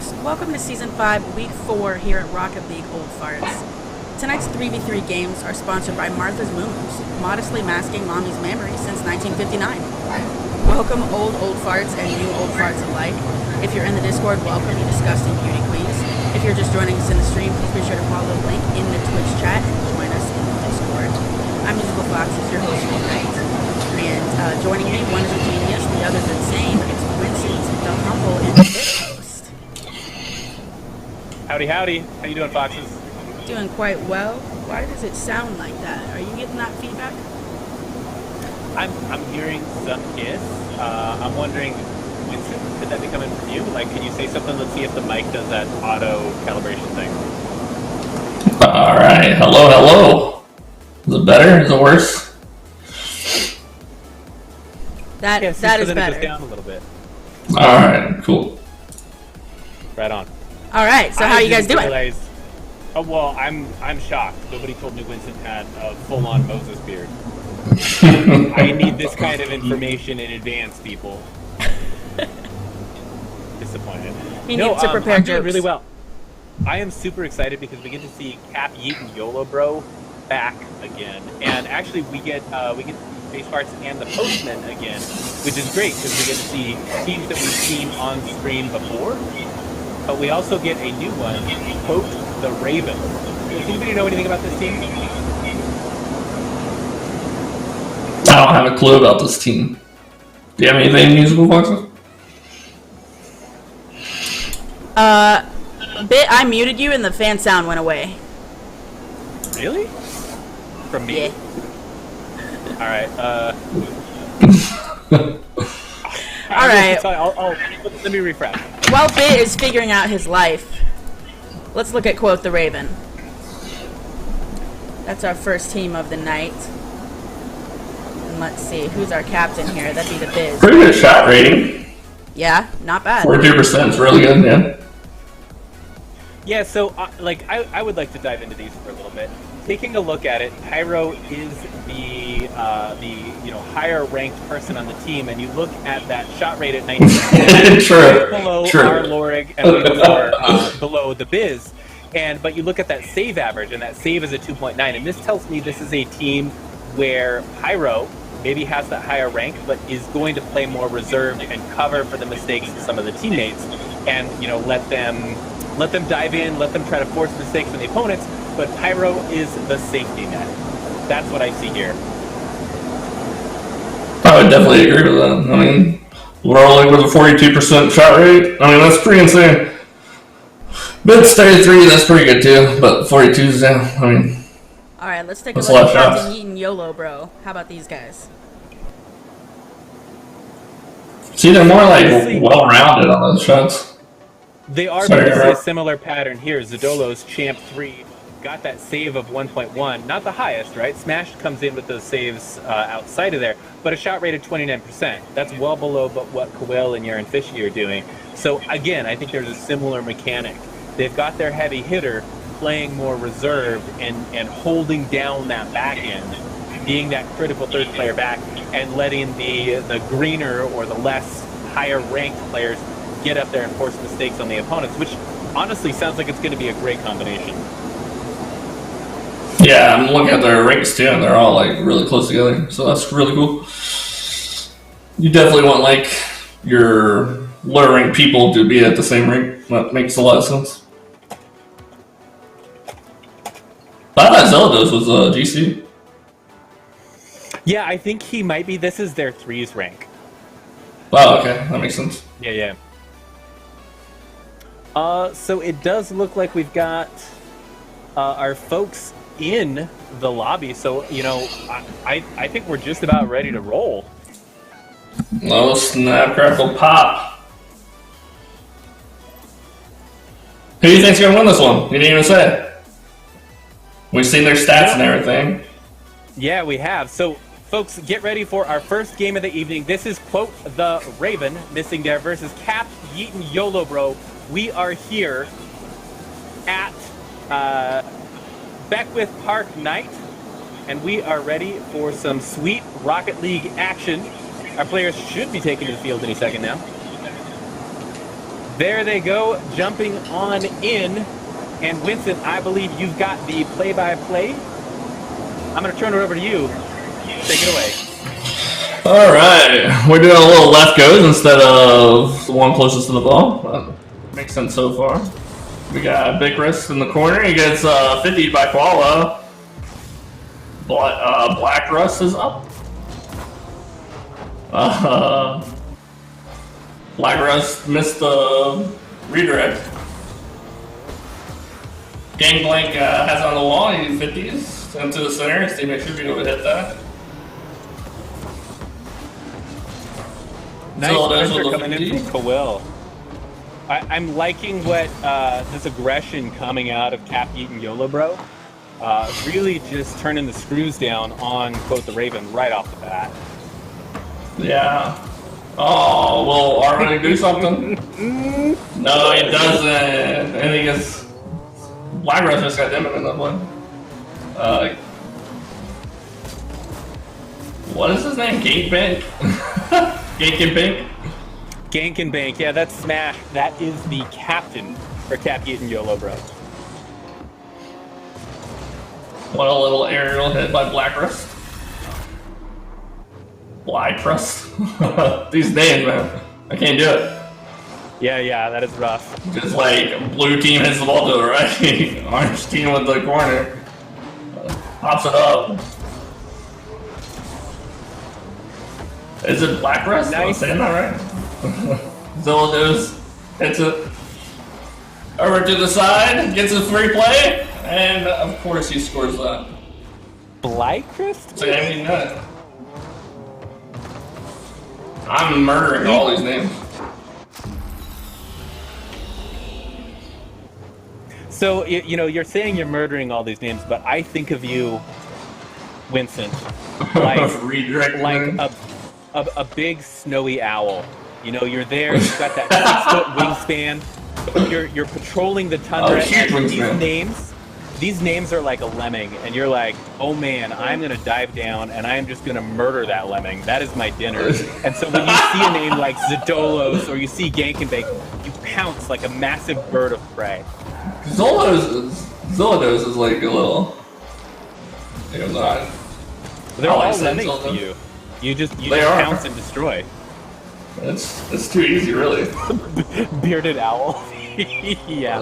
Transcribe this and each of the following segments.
folks. Welcome to Season 5, Week 4 here at Rocket League Old Farts. Tonight's 3v3 games are sponsored by Martha's Moons, modestly masking Mommy's memory since 1959. Welcome old farts and new old farts alike. If you're in the Discord, welcome, you disgusting beauty queens. If you're just joining us in the stream, please be sure to follow the link in the Twitch chat and join us in the Discord. I'm Musical Fox, is your host for tonight. And joining me, one is a genius, the other's insane. It's Vincent, the humble and the fit host. Howdy, howdy. How you doing, Foxes? Doing quite well. Why does it sound like that? Are you getting that feedback? I'm hearing some hiss. I'm wondering, Winston, could that be coming from you? Like, can you say something? Let's see if the mic does that auto calibration thing. All right. Hello. Is it better? Is it worse? That is then better. It goes down a little bit. All right. Cool. Right on. All right. So how are you guys doing? Oh well, I'm shocked. Nobody told me Winston had a full-on Moses beard. I need this kind of information in advance, people. Disappointed. He needs to prepare I'm jokes. doing really well. I am super excited because we get to see Cap, Yeet, and YOLO Bro back again, and actually we get Base Parts and the Postmen again, which is great because we get to see teams that we've seen on screen before. But we also get a new one, Quote the Raven. Does anybody know anything about this team? I don't have a clue about this team. Do you have anything musical, Foxes? I muted you and the fan sound went away. Really? From me? Yeah. Alright, Alright. Let me refresh. While Bit is figuring out his life, let's look at Quote the Raven. That's our first team of the night. And let's see, who's our captain here? That'd be the Biz. Pretty good shot rating. Yeah, not bad. 42% is really good, yeah. Yeah, so I would like to dive into these for a little bit. Taking a look at it, Pyro is the higher ranked person on the team, and you look at that shot rate at 90%, True. below True. our Lorig and below the Biz, but you look at that save average, and that save is a 2.9, and this tells me this is a team where Pyro maybe has that higher rank, but is going to play more reserved and cover for the mistakes of some of the teammates, and let them dive in, let them try to force mistakes on the opponents. But Pyro is the safety net. That's what I see here. I would definitely agree with that. I mean, we're rolling with a 42% shot rate. I mean, that's pretty insane. Bits 33, that's pretty good too. But 42 is down. I mean, Alright, let's take a that's look a at lot of Captain shots. Yeet and YOLO Bro. How about these guys? See, they're more like Honestly, well-rounded on those shots. They are, Sorry, but you see a Eric. similar pattern here. Zadolo's Champ 3 got that save of 1.1. Not the highest, right? Smash comes in with those saves outside of there, but a shot rate of 29%. That's well below what Kawil and Yaron Fishy are doing. So again, I think there's a similar mechanic. They've got their heavy hitter playing more reserved and holding down that back end, being that critical third player back, and letting the greener or the less higher ranked players get up there and force mistakes on the opponents, which honestly sounds like it's going to be a great combination. Yeah, I'm looking at their ranks too, and they're all like really close together. So that's really cool. You definitely want like your lower ranked people to be at the same rank. That makes a lot of sense. I thought Zeldos was GC. Yeah, I think he might be. This is their threes rank. Wow, okay, that makes sense. Yeah. So it does look like we've got our folks in the lobby. So, I think we're just about ready to roll. No snap, crackle, pop. Who do you think's gonna win this one? You didn't even say. We've seen their stats and everything. Yeah, we have. So, folks, get ready for our first game of the evening. This is Quote the Raven, missing there, versus Cap, Yeet, and YOLO Bro. We are here at Beckwith Park Night, and we are ready for some sweet Rocket League action. Our players should be taking to the field any second now. There they go, jumping on in. And Winston, I believe you've got the play-by-play. I'm going to turn it over to you. Take it away. All right, we're doing a little left goes instead of the one closest to the ball. Makes sense so far. We got Big Risk in the corner. He gets 50 by Koala. Black Rust is up. Black Rust missed the redirect. Gangplank has it on the wall. He 50s into the center. His teammate should be able to hit that. Nice pressure coming in from Kowil. I'm liking what this aggression coming out of Cap Eaton YOLO Bro. Really just turning the screws down on quote the Raven right off the bat. Yeah. Oh, will Armani do something? No, he doesn't. And he gets Black Rose just got Demon in that one. What is his name? Gankbank? Gankenbank? Gankenbank, yeah, that's Smash. That is the captain for Cap Eaton YOLO Bro. What a little aerial hit by Black Rust. Black Rust. These names, man. I can't do it. Yeah, that is rough. Just like blue team hits the ball to the right, orange team with the corner. Pops it up. Is it Black Rust? Nice. Am I saying that right? Zolados hits it over to the side, gets a free play, and of course he scores that. Blychrist? So I mean, I'm murdering all these names. So, you know, you're saying you're murdering all these names, but I think of you, Vincent, like a big snowy owl. You know, you're there, you've got that 6-foot wingspan, you're patrolling the tundra, and these names are like a lemming, and you're like, oh man, I'm gonna dive down and I'm just gonna murder that lemming. That is my dinner. And so when you see a name like Zadolos or you see Gankenbake, you pounce like a massive bird of prey. Zolados is like a little. They're all lemmings to you. You just pounce and destroy. It's too easy, really. Bearded owl. Yeah.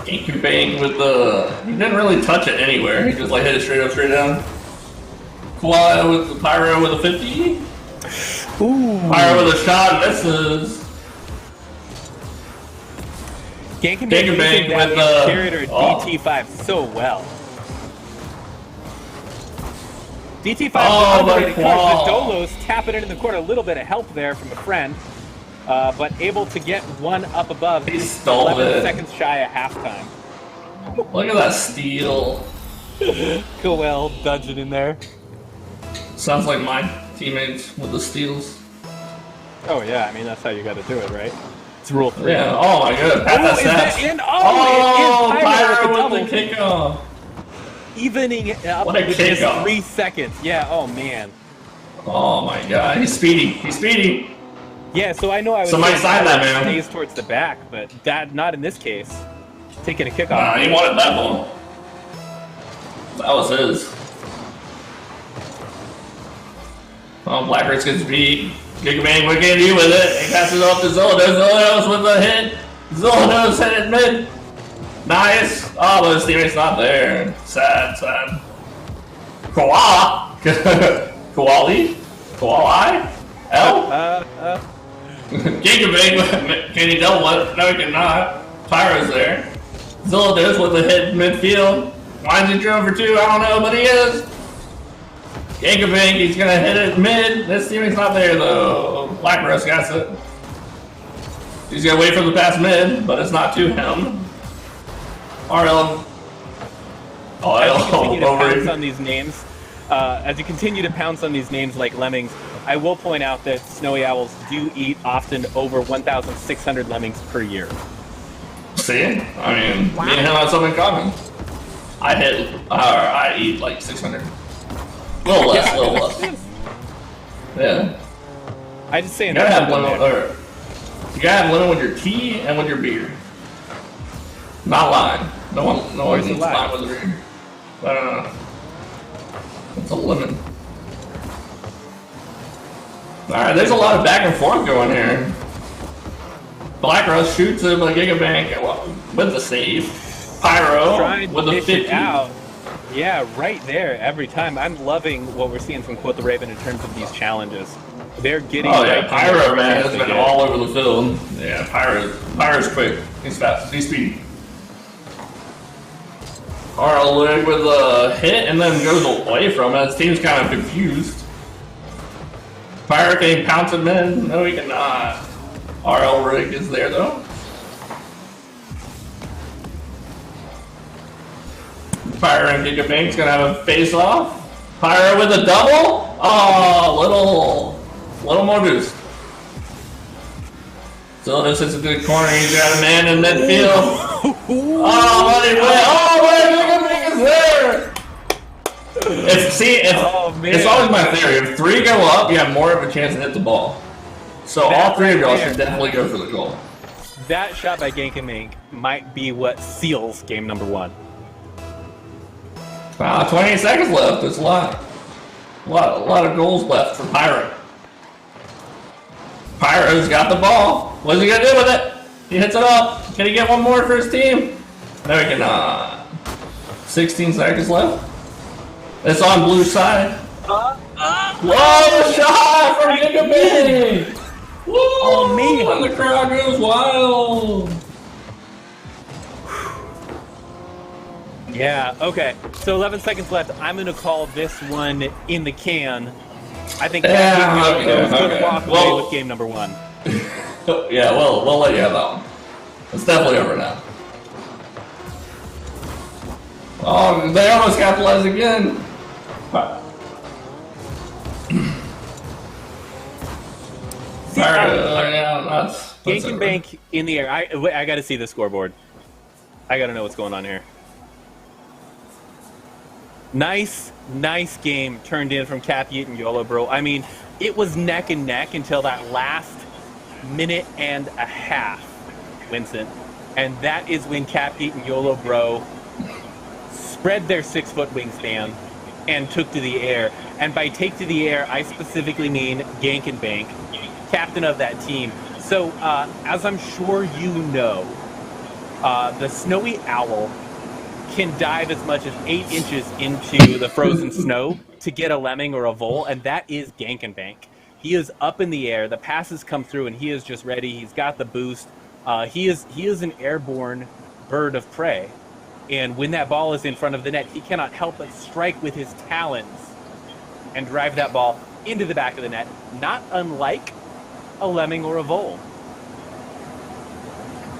Gankenbang with the. He didn't really touch it anywhere. He just like hit it straight up, straight down. Koala with the Pyro with a 50. Ooh. Pyro with a shot misses. Gankenbang using that Inspirator DT5 so well. DT5 underrated because the Dolos tap it into the corner. A little bit of help there from a friend, but able to get one up above. He stole 11 seconds shy of halftime. Look at that steal. Coel dodging in there. Sounds like my teammates with the steals. Oh yeah, I mean that's how you got to do it, right? It's rule 3. Yeah. Oh my god. Pass that in? Oh, it is Pyro with the kickoff. Evening it up What a with just kickoff. 3 seconds. Yeah. Oh man. Oh my god. He's speedy. He's speedy. Yeah. So I know I was. Somebody sign that, man. Stays towards the back, but that not in this case. Taking a kickoff. He wanted that ball. That was his. Oh, Blackbirds gets beat. Gigamang looking at you with it. He passes off to Zolados. Zolados with a hit. Zolados hit it mid. Nice. Oh, but his teammate's not there. Sad. Koala. Koali. Koali. L. Gigamang. Can he double it? No, he cannot. Pyro's there. Zolados with a hit midfield. Why is he drone for 2? I don't know, but he is. Gigamang, he's gonna hit it mid. This teammate's not there though. Black Rose got it. He's gonna wait for the pass mid, but it's not to him. RL. As you continue to pounce on these names like lemmings, I will point out that snowy owls do eat often over 1,600 lemmings per year. See? I mean, me and him have something in common. I eat like 600. A little less. Yeah. I just say You gotta have lemon. You gotta have lemon with your tea and with your beer. Not lime. No one needs lime with beer. It's a lemon. Alright, there's a lot of back and forth going here. Black Rush shoots him a Gigabank with the save. Pyro with a 50. Out. Yeah, right there every time. I'm loving what we're seeing from Quote the Raven in terms of these challenges. They're getting. Oh yeah, Pyro man has been all over the field. Yeah, Pyro's quick. He's fast. He's speedy. RL Lig with a hit and then goes away from it. His team's kind of confused. Pyro can he pounce him in? No, he cannot. RL Rig is there though. Pyro and Gigabank's gonna have a face off. Pyro with a double. Oh, little more boost. So this is a good corner. He's got a man in midfield. Gigabank is there. It's always my theory. If 3 go up, you have more of a chance to hit the ball. So all 3 of y'all should definitely go for the goal. That shot by Gigabank might be what seals game number 1. 28 seconds left. There's a lot of goals left for Pyro. Pyro's got the ball. What's he gonna do with it? He hits it up. Can he get one more for his team? No, he cannot. 16 seconds left. It's on blue side. Whoa, shot from Gigabank! Woo! Oh, me! And the crowd goes wild. Yeah, okay. So 11 seconds left. I'm going to call this one in the can. I think okay. Good walk away with game number 1. Yeah, we'll let you have that one. It's definitely over now. Oh, they almost capitalized again. Bank in the air. I got to see the scoreboard. I got to know what's going on here. Nice game turned in from Cap Yeet and YOLO Bro. I mean, it was neck and neck until that last minute and a half, Vincent. And that is when Cap Yeet and YOLO Bro spread their 6-foot wingspan and took to the air. And by take to the air, I specifically mean Gank and Bank, captain of that team. So, as I'm sure you know, the Snowy Owl can dive as much as 8 inches into the frozen snow to get a lemming or a vole, and that is Gank and Bank. He is up in the air, the passes come through, and he is just ready. He's got the boost. He is an airborne bird of prey, and when that ball is in front of the net, he cannot help but strike with his talons and drive that ball into the back of the net, not unlike a lemming or a vole.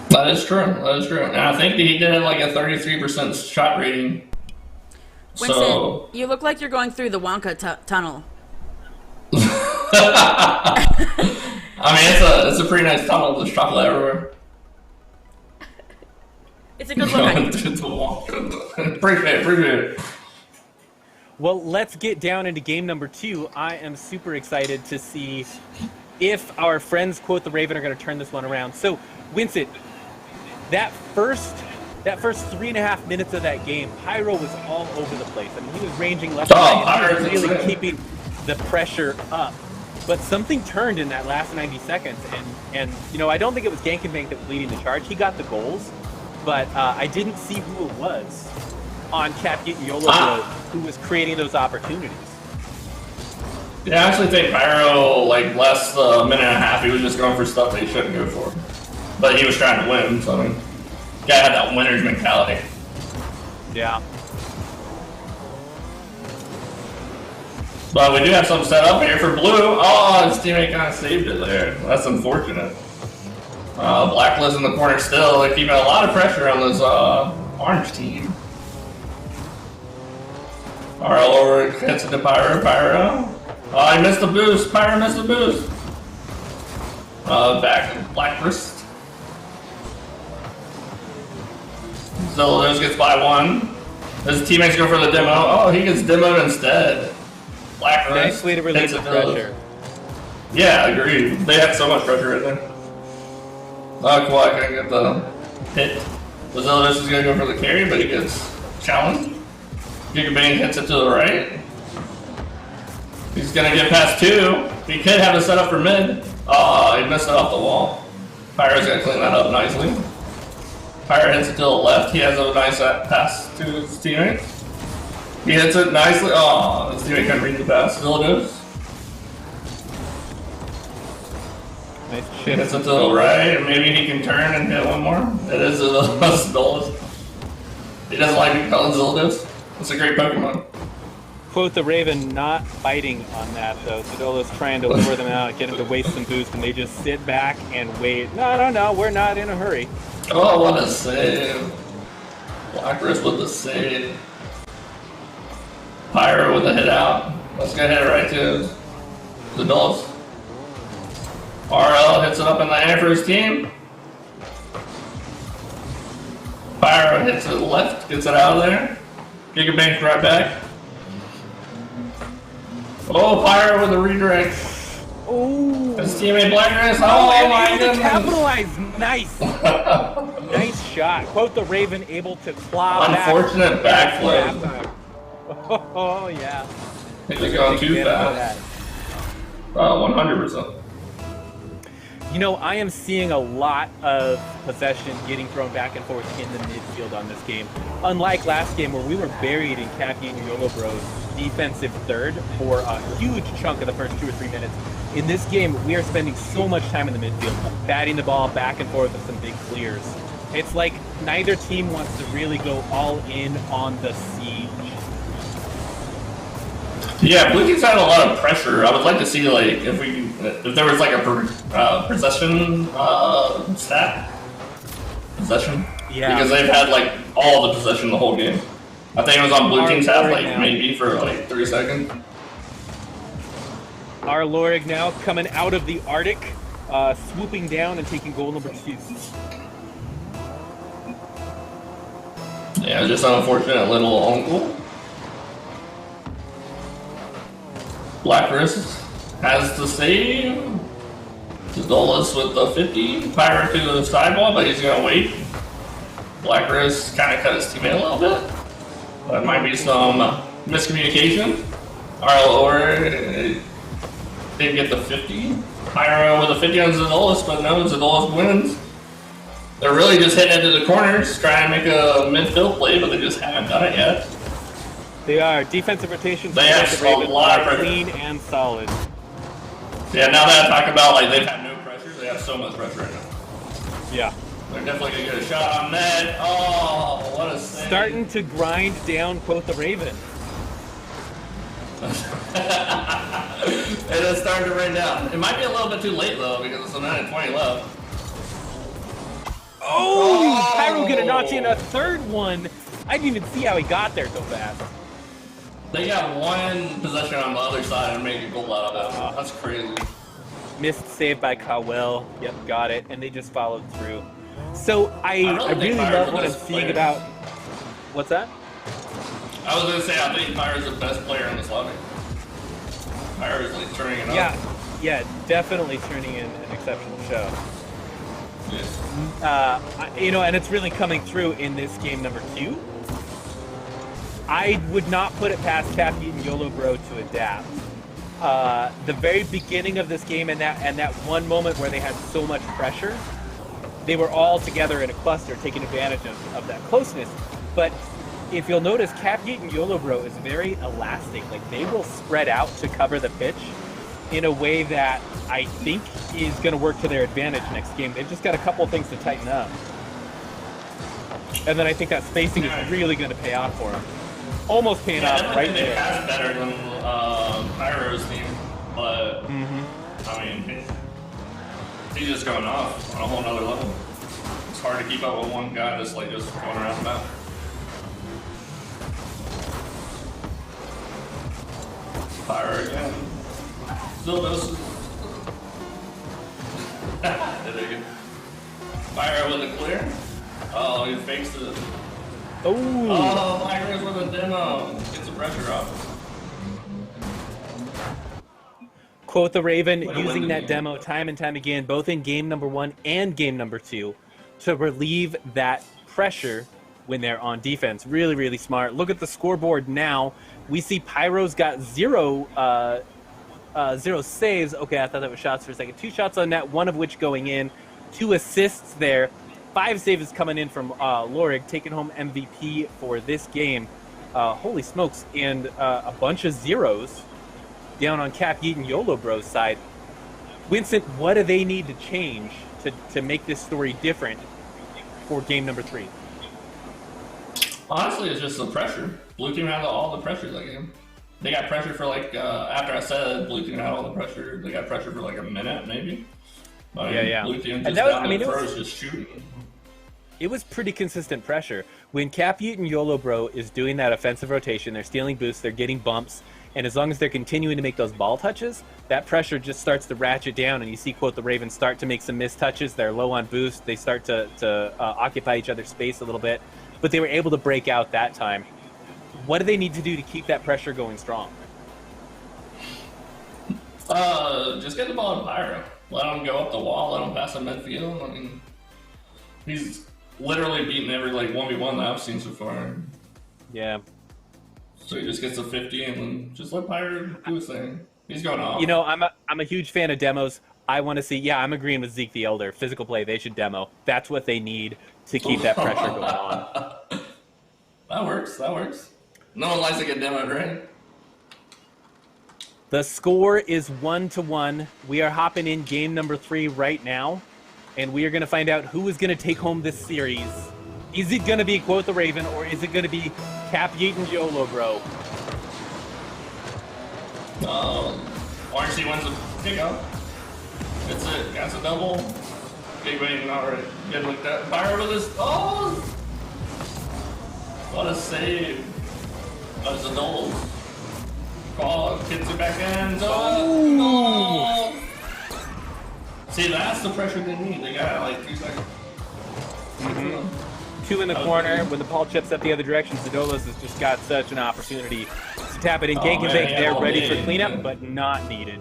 That is true. And I think that he did like a 33% shot rating. Winston, so you look like you're going through the Wonka tunnel. I mean, it's a pretty nice tunnel. There's chocolate everywhere. It's a good look. Appreciate it. Well, let's get down into game number 2. I am super excited to see if our friends Quote the Raven are going to turn this one around. So, Winston, that first 3.5 minutes of that game, Pyro was all over the place. I mean, he was ranging left and right. He was really keeping the pressure up. But something turned in that last 90 seconds, and you know, I don't think it was Gank and Bank that was leading the charge. He got the goals, but I didn't see who it was on Cap Yeet and YOLO who was creating those opportunities. Yeah, I actually think Pyro, like, last minute and a half, he was just going for stuff that he shouldn't go for. But he was trying to win, so I mean, guy had that winner's mentality. Yeah. But we do have something set up here for blue. Oh, his teammate kind of saved it there. That's unfortunate. Blacklist in the corner still. They're keeping a lot of pressure on this orange team. RL over hits it to Pyro. Oh, he missed the boost. Pyro missed the boost. Back to Blacklist. Zillows gets by 1. His teammates go for the demo. Oh, he gets demoed instead. Blacklist. Nice way to relieve the pressure. Yeah, agreed. They have so much pressure right there. Not quite gonna get the hit. Bazilius is gonna go for the carry, but he gets challenged. Gigabang hits it to the right. He's gonna get past 2. He could have a setup for mid. He missed it off the wall. Pyro's gonna clean that up nicely. Pyro hits it to the left. He has a nice pass to his teammate. He hits it nicely. His teammate couldn't read the pass. Still does. Nice He chip. hits it to the right. Maybe he can turn and hit one more. It is a Zidolus. He doesn't like being called Zildus. It's a great Pokemon. Quote the Raven not biting on that though. Sidola's trying to lure them out, get them to waste some boost, and they just sit back and wait. No, we're not in a hurry. Oh, what a save. Blackrist with the save. Pyro with a hit out. Let's get hit right to the Dulles. RL hits it up in the air for his team. Pyro hits it left, gets it out of there. Gigabank's right back. Oh, Pyro with a redirect. Oh, His teammate Blackrist. Oh my goodness. Capitalize. Nice. Nice shot. Quote the Raven able to claw Unfortunate backflip. Oh yeah. He's going too fast. 100%. You know, I am seeing a lot of possession getting thrown back and forth in the midfield on this game. Unlike last game where we were buried in Cappy and Yolo Bros defensive third for a huge chunk of the first 2 or 3 minutes. In this game, we are spending so much time in the midfield, batting the ball back and forth with some big clears. It's like neither team wants to really go all in on the siege. Yeah, Blue Team's had a lot of pressure. I would like to see if there was like a possession stat. Possession? Yeah. Because they've had like all the possession the whole game. I think it was on Blue Team's half, maybe for like 3 seconds. Our Lorig now coming out of the Arctic, swooping down and taking goal number 2. Yeah, just an unfortunate little uncle. Blackrist has the save. Zidolus with the 50. Pyro to the sidewall, but he's gonna wait. Blackrist kind of cut his teammate a little bit. There might be some miscommunication. RL didn't get the 50. Pyro with a 50 on Zidolus, but no, Zidolus wins. They're really just hitting into the corners, trying to make a midfield play, but they just haven't done it yet. They are. Defensive rotations They have a lot of pressure. clean and solid. Yeah, now that I talk about they've had no pressure, they have so much pressure right now. Yeah. They're definitely gonna get a shot on net. Oh, what a save. Starting to grind down quote the Raven. It is starting to rain down. It might be a little bit too late though, because it's a 9:20 left. Oh, Pyro gonna notch in a third one. I didn't even see how he got there so fast. They got one possession on the other side and make a goal out of it. That's crazy. Missed save by Cowell. Yep, got it. And they just followed through. So I really love what I'm seeing about... What's that? I was gonna say, I think Pyro's the best player in this lobby. Pyro's like turning it up. Yeah, definitely turning in an exceptional show. Yes. And it's really coming through in this game number 2. I would not put it past Cappy and Yolo Bro to adapt. The very beginning of this game and that one moment where they had so much pressure, they were all together in a cluster taking advantage of that closeness. But if you'll notice, Cappy and Yolo Bro is very elastic. Like, they will spread out to cover the pitch in a way that I think is going to work to their advantage next game. They've just got a couple things to tighten up. And then I think that spacing is really going to pay off for them. Almost paying off right there. They pass better than Pyro's team, but I mean, he's just going off on a whole nother level. It's hard to keep up with one guy that's like just going around the map. Pyro again. Still knows. There you go. Pyro with a clear. Oh, he fakes it. Oh, Pyro's with a demo. Gets the pressure off. Quote the Raven using that demo time and time again, both in game number 1 and game number 2, to relieve that pressure when they're on defense. Really, really smart. Look at the scoreboard now. We see Pyro's got 0 saves. Okay, I thought that was shots for a second. 2 shots on net, 1 of which going in. 2 assists there. 5 saves coming in from Lorig, taking home MVP for this game. Holy smokes. And a bunch of zeros down on Cap Yeaton YOLO Bros side. Vincent, what do they need to change to make this story different for game number 3? Honestly, it's just the pressure. Blue team had all the pressure that game. They got pressure for like, after I said Blue team had all the pressure, they got pressure for like a minute maybe. Yeah. Blue team just And that was, down I mean, the it was, first, just shooting. It was pretty consistent pressure. When Cap Yeaton YOLO Bro is doing that offensive rotation, they're stealing boosts, they're getting bumps, and as long as they're continuing to make those ball touches, that pressure just starts to ratchet down, and you see Quote the Raven start to make some missed touches. They're low on boost. They start to occupy each other's space a little bit, but they were able to break out that time. What do they need to do to keep that pressure going strong? Just get the ball to Pyro. Let him go up the wall, let him pass the midfield. I mean, he's literally beaten every like 1v1 that I've seen so far. Yeah. So he just gets a 50 and then just let Pyro do his thing. He's going off. You know, I'm a huge fan of demos. I want to see, yeah, I'm agreeing with Zeke the Elder. Physical play, they should demo. That's what they need to keep that pressure going on. That works. No one likes to get demoed, right? The score is 1-1. We are hopping in game number 3 right now, and we are going to find out who is going to take home this series. Is it going to be Quote the Raven, or is it going to be Cap Yeaton YOLO Bro? RC wins the pickup. That's it. That's a double. Big waiting already. Getting looked at. Fire with this. Oh! What a save. That's a double. Call. Gets it back in. Oh! No! See, that's the pressure they need. They got like 2 seconds. Mm-hmm. 2 in the corner. When the ball chips up the other direction, Zadolos has just got such an opportunity to tap it in. Gank and Bake, they're ready for cleanup, but not needed.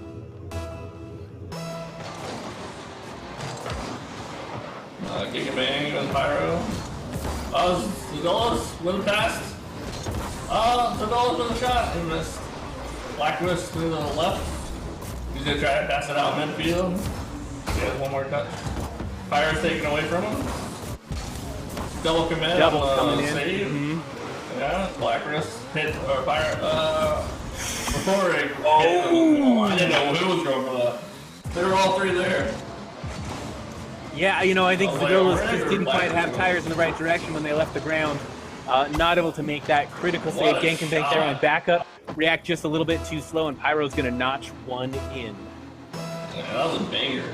Kick and bang with Pyro. Zadolos with a pass. Zadolos with a shot. He missed. Blacklist to the left. He's going to try to pass it out midfield. He has one more touch. Pyro's taken away from him. Double commit. Double coming in. Save. Mm-hmm. Yeah, Blacklist hit, or Pyro, recording. Oh, I didn't know who was going for that. They were all 3 there. Yeah, you know, I think Zadolos just didn't quite have tires in the right direction when they left the ground. Not able to make that critical save. Gank and Bake there on backup. React just a little bit too slow, and Pyro's going to notch 1 in. Yeah, that was a banger.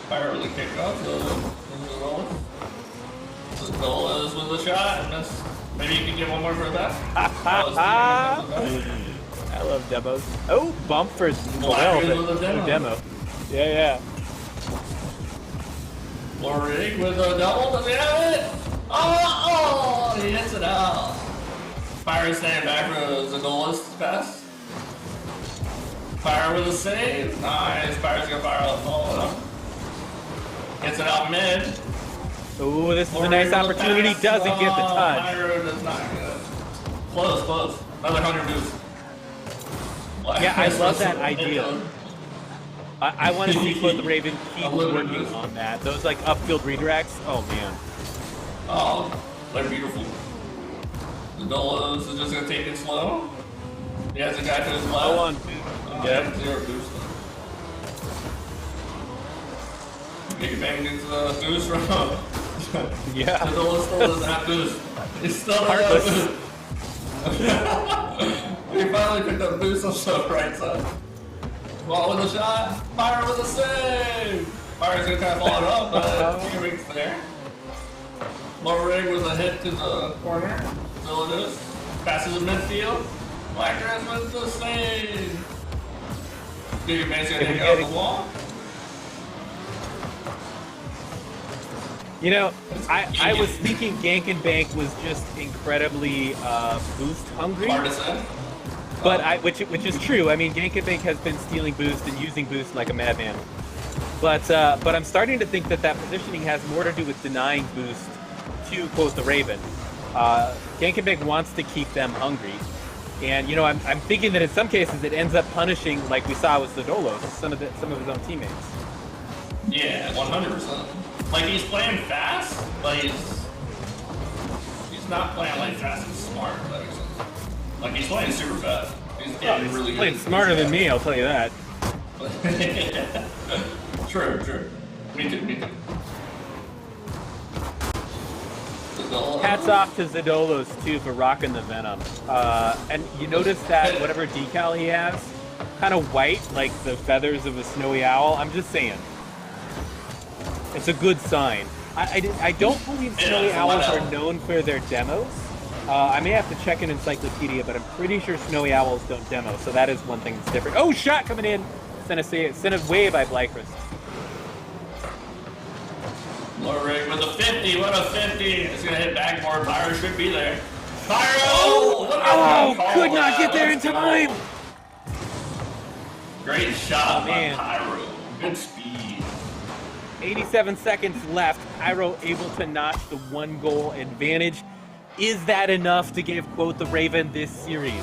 Pyro really kicked off the goal is with the shot. Maybe you can get one more for that. I love demos. Oh, bump for Noel, demo. Yeah. Lorig with a double. Does he have it? Oh, he hits it out. Fire staying back for the goalless pass. Fire with a save. Nice. Fire's gonna fire out the ball. Gets it out mid. Ooh, this is a nice opportunity. Doesn't get the touch. Fire does not get it. Close. Another 100 boost. Yeah, I love that idea. I want to see Quote the Raven keep working on that. Those like upfield redirects. Oh man. Oh, they're beautiful. The Dolos is just gonna take it slow. He has a guy to his left. Go on. Yeah, 0 boost. Big bang into the boost from. Yeah. The Dolos still doesn't have boost. He still doesn't have boost. He finally picked up boost on the right side. Ball with a shot. Fire with a save. Fire's gonna kind of follow it up, but 2 weeks there. Lorig with a hit to the corner. Still it is. Passes in midfield. Blackgrass with the save. Big man's gonna take out the wall. You know, I was thinking Gank and Bank was just incredibly boost hungry. Hard to say. But which is true. I mean, Gankabink has been stealing boost and using boost like a madman. But I'm starting to think that positioning has more to do with denying boost to, quote, the Raven. Gankabink wants to keep them hungry. And, you know, I'm thinking that in some cases it ends up punishing, like we saw with Zadolos, some of his own teammates. Yeah, 100%. Like, he's playing fast, but he's not playing, like, fast and smart, if that makes sense. Like, he's playing super fast. He's getting really good. Playing smarter than me, I'll tell you that. True. Me too. Hats off to Zadolos, too, for rocking the Venom. And you notice that whatever decal he has, kind of white, like the feathers of a snowy owl. I'm just saying. It's a good sign. I don't believe snowy owls are known for their demos. I may have to check an encyclopedia, but I'm pretty sure snowy owls don't demo, so that is one thing that's different. Oh, shot coming in! Sent a way by Blychrist. Low rig with a 50. What a 50! It's gonna hit backboard. Pyro should be there. Pyro! Oh, could not get there in time! Great shot by man. Pyro. Good speed. 87 seconds left. Pyro able to notch the 1-goal advantage. Is that enough to give, quote, the Raven this series?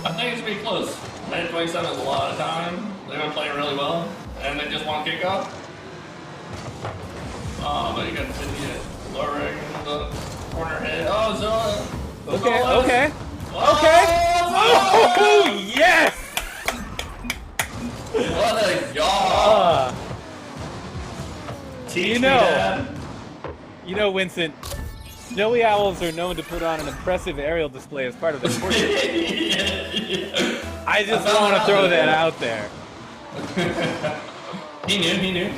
I think it's gonna be close. 9:27 is a lot of time. They've been playing really well, and they just want to kick off. Oh, but you got 50 it. Low rig in the corner hit. Oh, Zola. Okay. Oh, Oh, yes! What a yaw. You know, Vincent, snowy owls are known to put on an impressive aerial display as part of their sport. I just want to throw that out there. He knew.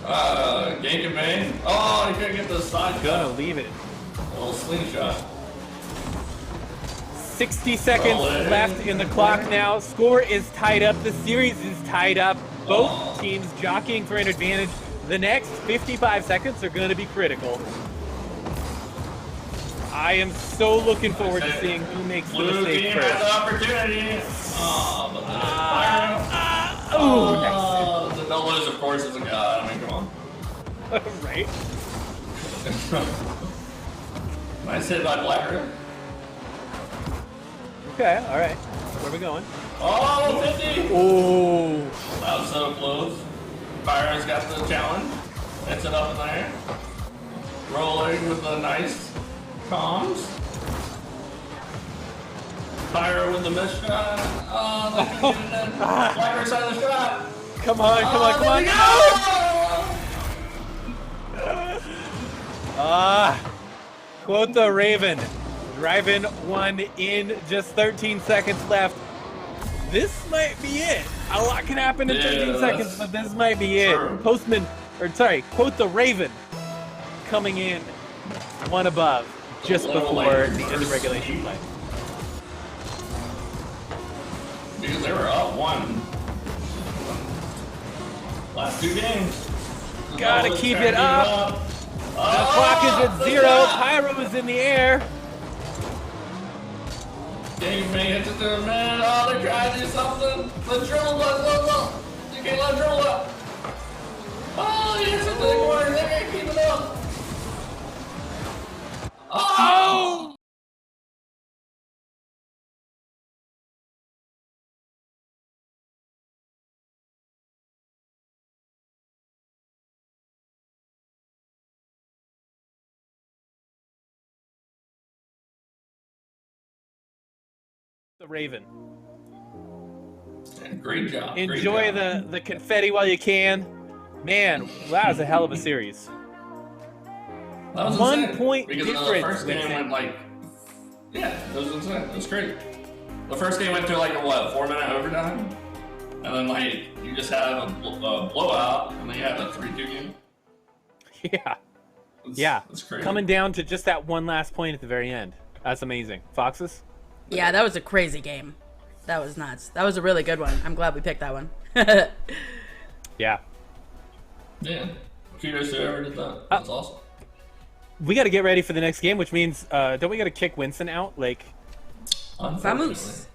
Gankabink. Oh, he couldn't get the side Gonna cut. leave it. A little slingshot. 60 seconds left in the clock now. Score is tied up. The series is tied up. Both teams jockeying for an advantage. The next 55 seconds are going to be critical. I am so looking forward to seeing who makes the Blue mistake team first. has the opportunity. Oh, but the Zadolos, of course, is a god. I mean, come on. Right? Nice hit by Blacker. Okay, alright. Where are we going? Oh, 50! Oh! That was so close. Byron's got the challenge. Hits it up in there. Rolling with the nice comms. Pyro with the missed shot. Oh, they couldn't get it in. Blacker side of the shot. Come on! Quote the Raven. Driving one in, just 13 seconds left. This might be it. A lot can happen in 13 seconds, but this might be it. Postmen, quote the Raven, coming in one above just before the end of regulation play. Because they were up one. Last two games. Gotta keep it up. The clock is at 0. Pyro is in the air. Game hits it to him, man. Oh, they're trying to do something. Let's drill up. You can't let drill up. Oh, he hits it to the corner. They can't keep it up. Oh! The Raven. Yeah, great job. Enjoy the confetti while you can. Man, that was a hell of a series. That was 1 insane, point because difference. the first game went like, yeah, it was insane. It was crazy. The first game went to like a 4-minute overtime, and then like you just had a blowout, and then you had a 3-2 game. Yeah. It's crazy. Coming down to just that one last point at the very end. That's amazing. Foxes? Yeah, that was a crazy game. That was nuts. That was a really good one. I'm glad we picked that one. Yeah. Yeah. Kudos to whoever did that. That's awesome. we got to get ready for the next game, which means don't we got to kick Winston out? Like, Vamos.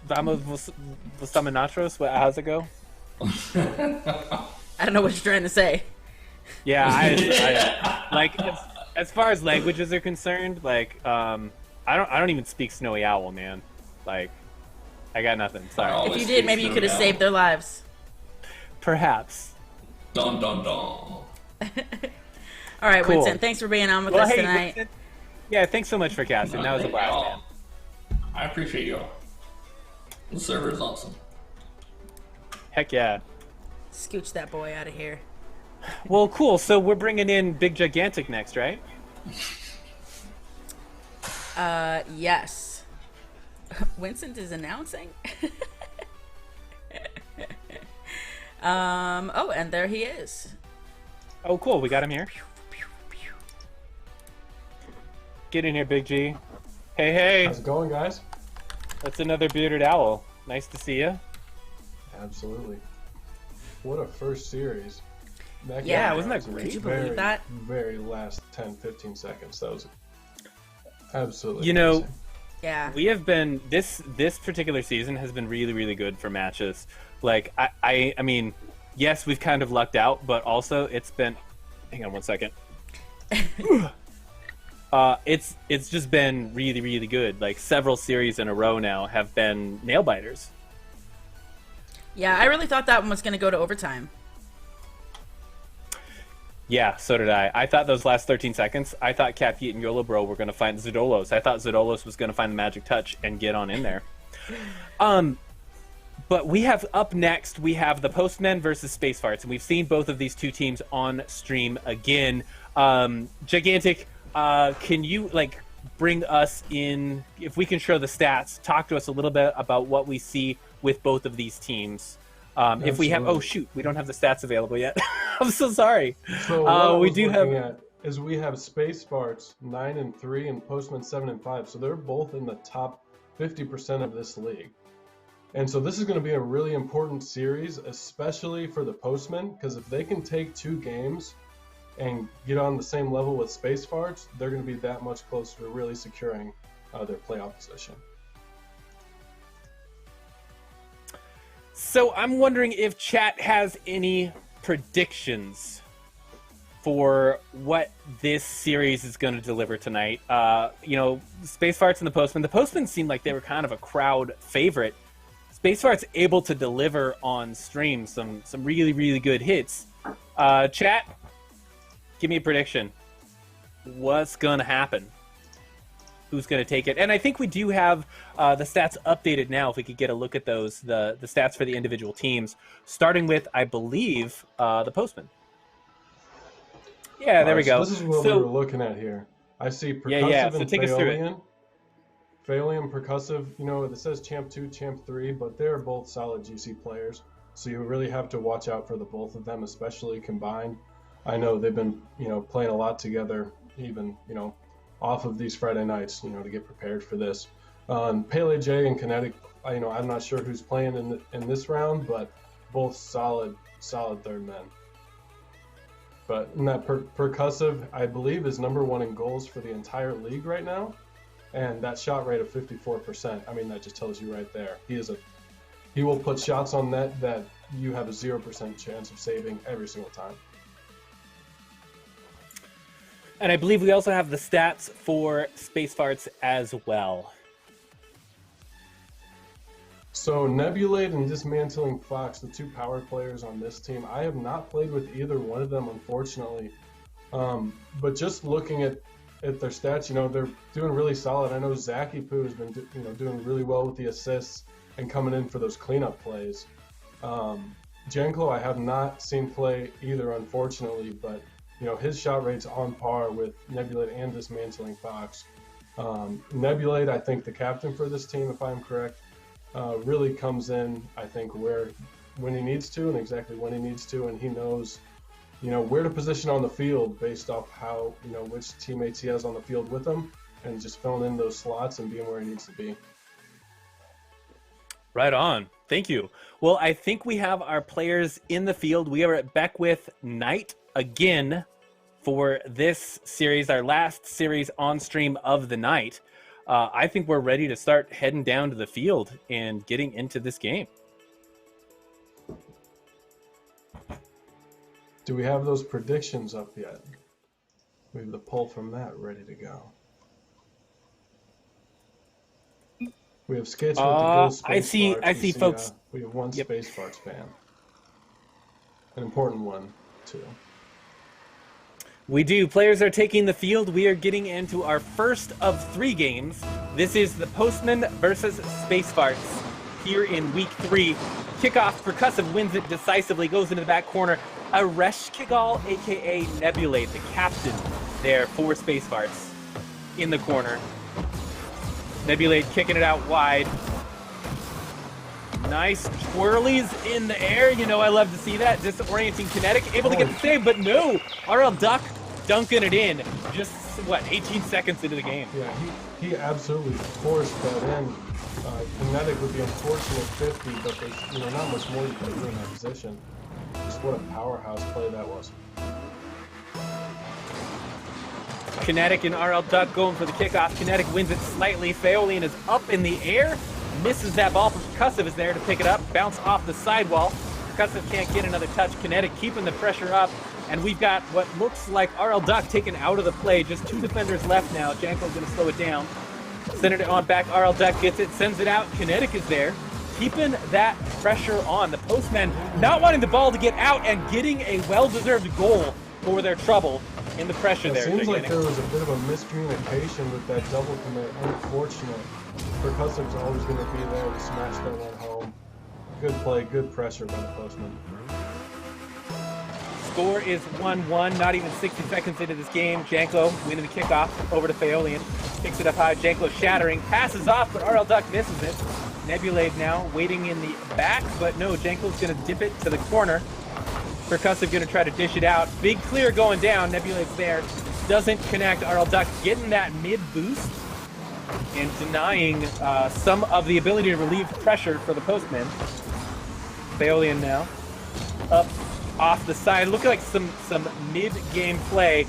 vamos vos nachos? How's it go? I don't know what you're trying to say. Yeah, I like as far as languages are concerned, like I don't even speak Snowy Owl, man. Like, I got nothing. Sorry. If you did, maybe you could have saved their lives. Perhaps. Dun dun dun. All right, Cool. Winston, thanks for being on with us tonight. Winston, yeah, thanks so much for casting. That was a blast, man. I appreciate y'all. The server is awesome. Heck yeah. Scooch that boy out of here. Well, cool. So we're bringing in Big Gigantic next, right? Yes. Winston is announcing. Oh, and there he is. Oh, cool. We got him here. Get in here, Big G. Hey, hey. How's it going, guys? That's another bearded owl. Nice to see you. Absolutely. What a first series. That Yeah, game wasn't that was in great? the Could you believe that? Very last 10, 15 seconds. That was absolutely You know, amazing. Yeah. we have been this particular season has been really, really good for matches. Like I mean, yes, we've kind of lucked out, but also it's been. Hang on one second. It's just been really, really good. Like several series in a row now have been nail biters. Yeah, I really thought that one was going to go to overtime. Yeah, so did I. I thought those last 13 seconds, I thought Cap Yeet and YOLO Bro were going to find Zadolos. I thought Zadolos was going to find the magic touch and get on in there. But we have up next, we have the Postmen versus Space Farts, and we've seen both of these two teams on stream again. Gigantic, can you like bring us in, if we can show the stats, talk to us a little bit about what we see with both of these teams. If we have, oh shoot, we don't have the stats available yet. I'm so sorry. So what I we was do looking have. at is we have Space Farts 9-3 and Postman 7-5. So they're both in the top 50% of this league. And so this is going to be a really important series, especially for the Postmen, because if they can take 2 games and get on the same level with Space Farts, they're going to be that much closer to really securing their playoff position. So I'm wondering if chat has any predictions for what this series is going to deliver tonight. You know, Space Farts and the Postmen. The Postmen seemed like they were kind of a crowd favorite. Space Farts able to deliver on stream some really, really good hits. Chat, give me a prediction. What's going to happen? Who's going to take it? And I think we do have the stats updated now. If we could get a look at those, the stats for the individual teams, starting with, I believe, the Postman. Yeah, there we go. So this is what we were looking at here. I see Percussive So and take us through it. Phaelian. Phaelian, Percussive, you know, it says Champ 2, Champ 3, but they're both solid GC players. So you really have to watch out for the both of them, especially combined. I know they've been, you know, playing a lot together, even, you know, off of these Friday nights, you know, to get prepared for this. Pele J and Kinetic, you know, I'm not sure who's playing in this round, but both solid third men. But in that Percussive, I believe, is #1 in goals for the entire league right now, and that shot rate of 54%. I mean, that just tells you right there. He will put shots on net that you have a 0% chance of saving every single time. And I believe we also have the stats for Space Farts as well. So Nebulate and Dismantling Fox, the 2 power players on this team, I have not played with either one of them, unfortunately. But just looking at their stats, you know, they're doing really solid. I know Zaki Poo has been doing really well with the assists and coming in for those cleanup plays. Jenklo, I have not seen play either, unfortunately, but you know, his shot rate's on par with Nebulate and Dismantling Fox. Nebulate, I think the captain for this team, if I'm correct, really comes in, I think, when he needs to and exactly when he needs to, and he knows, you know, where to position on the field based off how, you know, which teammates he has on the field with him, and just filling in those slots and being where he needs to be. Right on. Thank you. Well, I think we have our players in the field. We are at Beckwith Knight again for this series, our last series on stream of the night. I think we're ready to start heading down to the field and getting into this game. Do we have those predictions up yet? We have the poll from that ready to go. We have Skates with the Ghost Space I see Farts. folks. We have one Yep. Space Farts fan. An important one, too. We do. Players are taking the field. We are getting into our first of 3 games. This is the Postmen versus Space Farts here in week 3. Kickoff, Percussive wins it decisively, goes into the back corner. Aresh Kigal, a.k.a. Nebulate, the captain there for Space Farts in the corner. Nebulate kicking it out wide. Nice twirlies in the air. You know, I love to see that. Disorienting Kinetic, able to get the save, but no! RL Duck dunking it in. Just, 18 seconds into the game. Yeah, he absolutely forced that in. Kinetic with the unfortunate 50, but there's not much more you can do in that position. Just what a powerhouse play that was. Kinetic and RL Duck going for the kickoff. Kinetic wins it slightly. Phaolian is up in the air. Misses that ball. Percussive is there to pick it up. Bounce off the sidewall. Percussive can't get another touch. Kinetic keeping the pressure up. And we've got what looks like RL Duck taken out of the play. Just 2 defenders left now. Janko's going to slow it down. Centered it on back. RL Duck gets it. Sends it out. Kinetic is there. Keeping that pressure on. The Postmen not wanting the ball to get out and getting a well-deserved goal for their trouble in the pressure there. It seems like there was a bit of a miscommunication with that double commit. Unfortunate. Percussive's always going to be there to smash that one home. Good play, good pressure by the Postmen. Score is 1-1, not even 60 seconds into this game. Janko winning the kickoff over to Phaolian. Kicks it up high, Janko shattering, passes off, but RL Duck misses it. Nebulade now waiting in the back, but no, Janko's going to dip it to the corner. Percussive going to try to dish it out. Big clear going down, Nebulade's there. Doesn't connect, RL Duck getting that mid boost and denying some of the ability to relieve pressure for the Postmen. Phaolian now up off the side, looking like some mid-game play.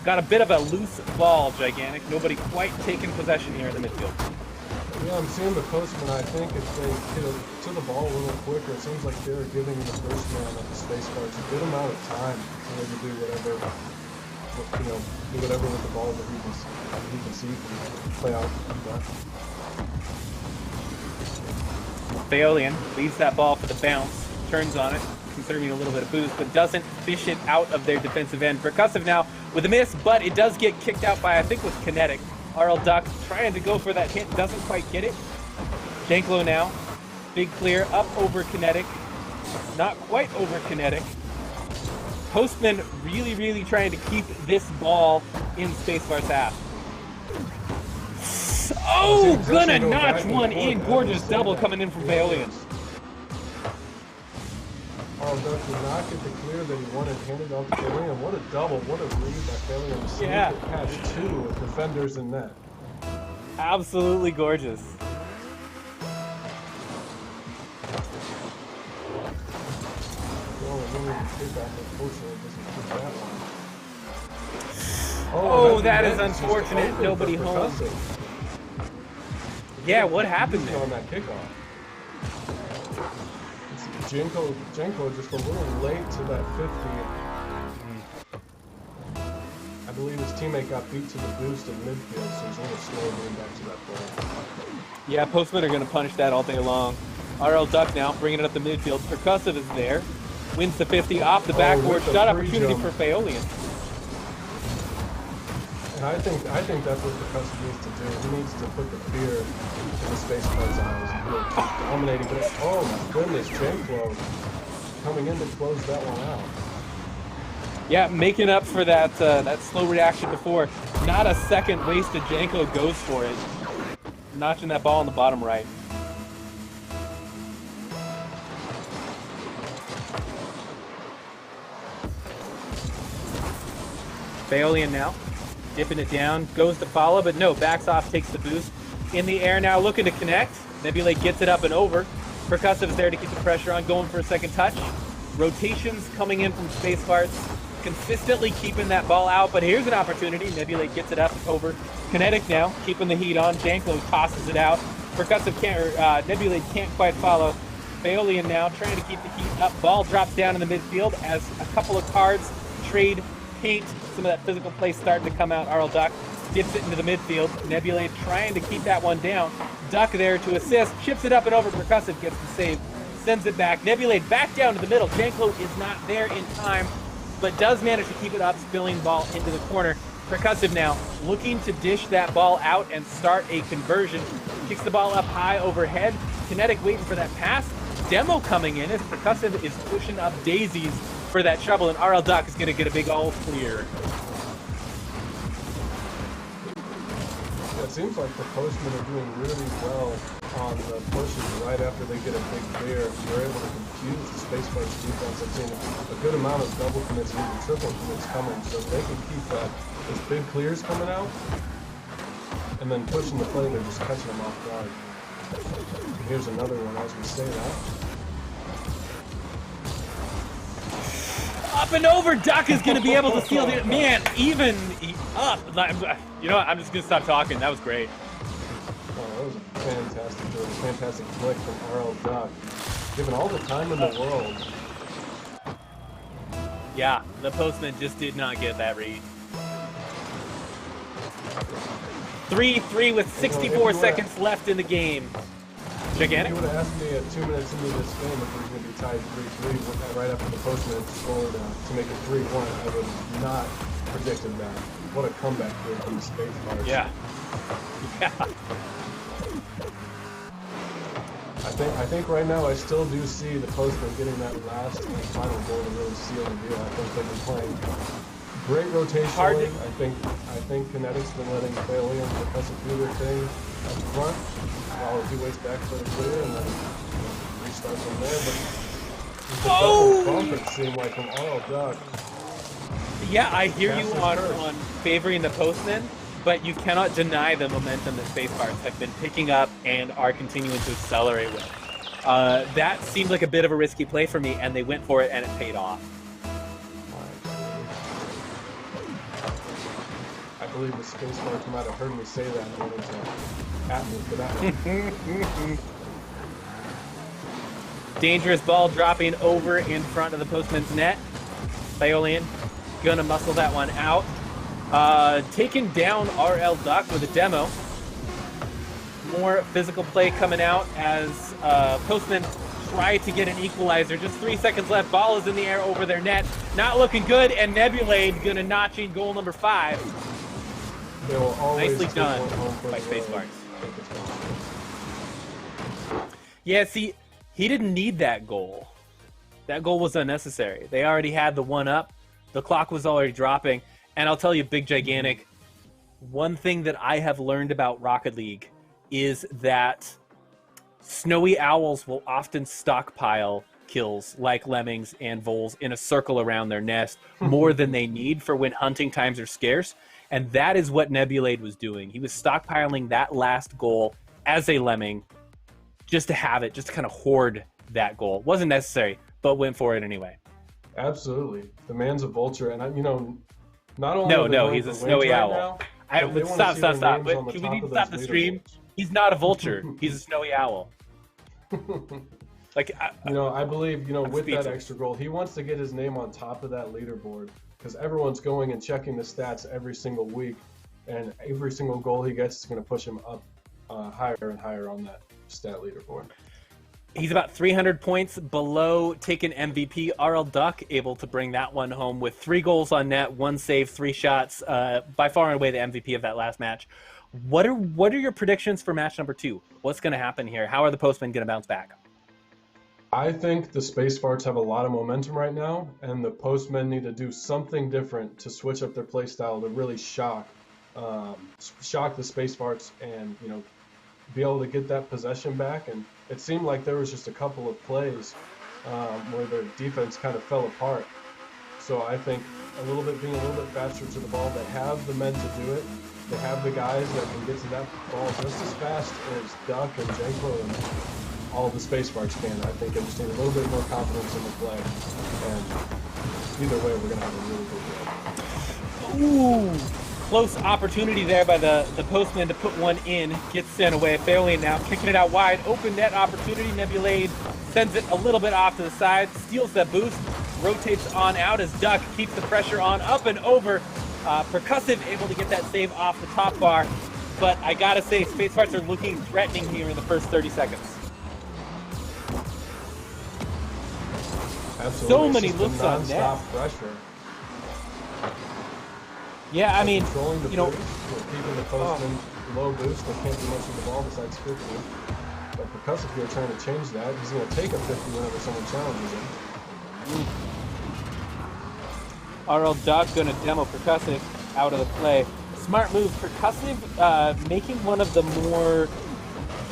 Got a bit of a loose ball, Gigantic. Nobody quite taking possession here in the midfield. Yeah, I'm seeing the Postmen. I think if they get to the ball a little quicker, it seems like they're giving the first man of the Space Farts a good amount of time to maybe do whatever with the ball that he can see from play out. Phaolian leaves that ball for the bounce, turns on it, conserving a little bit of boost, but doesn't fish it out of their defensive end. Percussive now with a miss, but it does get kicked out by, I think, with Kinetic. RL Duck trying to go for that hit, doesn't quite get it. Janklo now, big clear, up over Kinetic, not quite over Kinetic. Postman really trying to keep this ball in Space Far's half. Oh, gonna notch one in. Gorgeous double coming in from Phaolian. RL Duck did not get the clear that he wanted, handed off to Phaolian. What a double, what a read by Phaolian. Yeah. Catch 2 with defenders in net. Absolutely gorgeous. Oh, that is unfortunate. Nobody home. Yeah, what happened there? On that kickoff. Janko just a little late to that 50. I believe his teammate got beat to the boost in midfield, so he's a little slow getting back to that play. Yeah, Postmen are going to punish that all day long. RL Duck now bringing it up the midfield. Percussive is there. Wins the 50 off the backboard. Shot opportunity for Phaolian. And I think that's what Percussive needs to do. He needs to put the fear in the Space Far's eyes and really dominating. But oh my goodness, Janko coming in to close that one out. Yeah, making up for that that slow reaction before. Not a second wasted. Janko goes for it. Notching that ball in the bottom right. Phaolian now. Dipping it down. Goes to follow, but no. Backs off, takes the boost. In the air now, looking to connect. Nebula gets it up and over. Percussive is there to keep the pressure on. Going for a second touch. Rotations coming in from Space Farts. consistently keeping that ball out, but here's an opportunity. Nebulate gets it up over Kinetic now, keeping the heat on. Janklo tosses it out. Percussive can't, Nebulate can't quite follow. Baolian now trying to keep the heat up. Ball drops down in the midfield as a couple of cards trade paint. Some of that physical play starting to come out. Arl Duck dips it into the midfield. Nebulate trying to keep that one down. Duck there to assist. Chips it up and over. Percussive gets the save. Sends it back. Nebulate back down to the middle. Janklo is not there in time, but does manage to keep it up, spilling ball into the corner. Percussive now looking to dish that ball out and start a conversion. Kicks the ball up high overhead. Kinetic waiting for that pass. Demo coming in as Percussive is pushing up daisies for that trouble, and RL Duck is going to get a big all clear. Yeah, it seems like the Postmen are doing really well on the pushes right after they get a big clear. They're able to confuse the Spacefar's defense. I've seen a good amount of double commits and even triple commits coming, so if they can keep those big clears coming out and then pushing the play, they're just catching them off guard. Here's another one as we say that. Up and over, Duck is going to be able to steal it. Man, even up. You know what? I'm just going to stop talking. That was great. Oh, that was a fantastic flick from RL Duck. Given all the time in the world. Yeah, the Postman just did not get that read. 3-3 with 64 seconds left in the game. Gigantic. If you would have asked me at 2 minutes into this game if we were going to be tied 3-3 right after the Postman scored to make it 3-1, I would have not predicted that. What a comeback here from the Spacefar's. Yeah. Yeah. I think right now I still do see the Postman getting that last and final goal to really seal the deal. I think they've been playing great rotationally. I think Kinetic's been letting Bailey and Percussive do their thing up front while he waits back for the clear and then restart from there. But the double bump, it seemed like, from RL Duck. Yeah, I hear you on favoring the Postmen, but you cannot deny the momentum that Spacefar's have been picking up and are continuing to accelerate with. That seemed like a bit of a risky play for me, and they went for it, and it paid off. I believe the Spacefar's might have heard me say that and wanted to at me for that one. Dangerous ball dropping over in front of the Postman's net. Baolian gonna muscle that one out. Taking down RL Duck with a demo. More physical play coming out as Postmen try to get an equalizer. Just 3 seconds left. Ball is in the air over their net. Not looking good, and Nebulade gonna notch in goal number 5. They will always Nicely done by Spacefar's. Yeah, see, he didn't need that goal. That goal was unnecessary. They already had the one up. The clock was already dropping. And I'll tell you, Big Gigantic, one thing that I have learned about Rocket League is that snowy owls will often stockpile kills like lemmings and voles in a circle around their nest more than they need for when hunting times are scarce. And that is what Nebulade was doing. He was stockpiling that last goal as a lemming just to have it, just to kind of hoard that goal. Wasn't necessary, but went for it anyway. Absolutely. The man's a vulture, and not only No, he's a snowy owl. Stop. But can we need to stop the stream? He's not a vulture. He's a snowy owl. I believe, with that extra goal, he wants to get his name on top of that leaderboard because everyone's going and checking the stats every single week, and every single goal he gets is going to push him up higher and higher on that stat leaderboard. He's about 300 points below taken MVP. RL Duck able to bring that one home with 3 goals on net, 1 save, 3 shots. By far and away the MVP of that last match. What are your predictions for match number 2? What's going to happen here? How are the Postmen going to bounce back? I think the Spacefarts have a lot of momentum right now, and the Postmen need to do something different to switch up their play style to really shock the Spacefarts and be able to get that possession back. And it seemed like there was just a couple of plays where their defense kind of fell apart. So I think being a little bit faster to the ball. They have the men to do it. They have the guys that can get to that ball just as fast as Duck and Janklo and all of the Spacefarts can. I think they just need a little bit more confidence in the play. And either way, we're going to have a really good game. Ooh, close opportunity there by the Postmen to put one in. Gets sent away. Fairlane now kicking it out wide. Open net opportunity. Nebulade sends it a little bit off to the side. Steals that boost. Rotates on out as Duck keeps the pressure on. Up and over. Percussive able to get that save off the top bar. But I gotta say, Space Farts are looking threatening here in the first 30 seconds. Absolutely. So many It's just looks on net. non-stop pressure. Yeah, I mean, Controlling the you know, boost, keeping the Postmen low boost. They can't do much with the ball besides 50. But Percussive here trying to change that. He's going to take a 50 whenever someone challenges him. RL Duck gonna demo Percussive out of the play. Smart move. Percussive making one of the more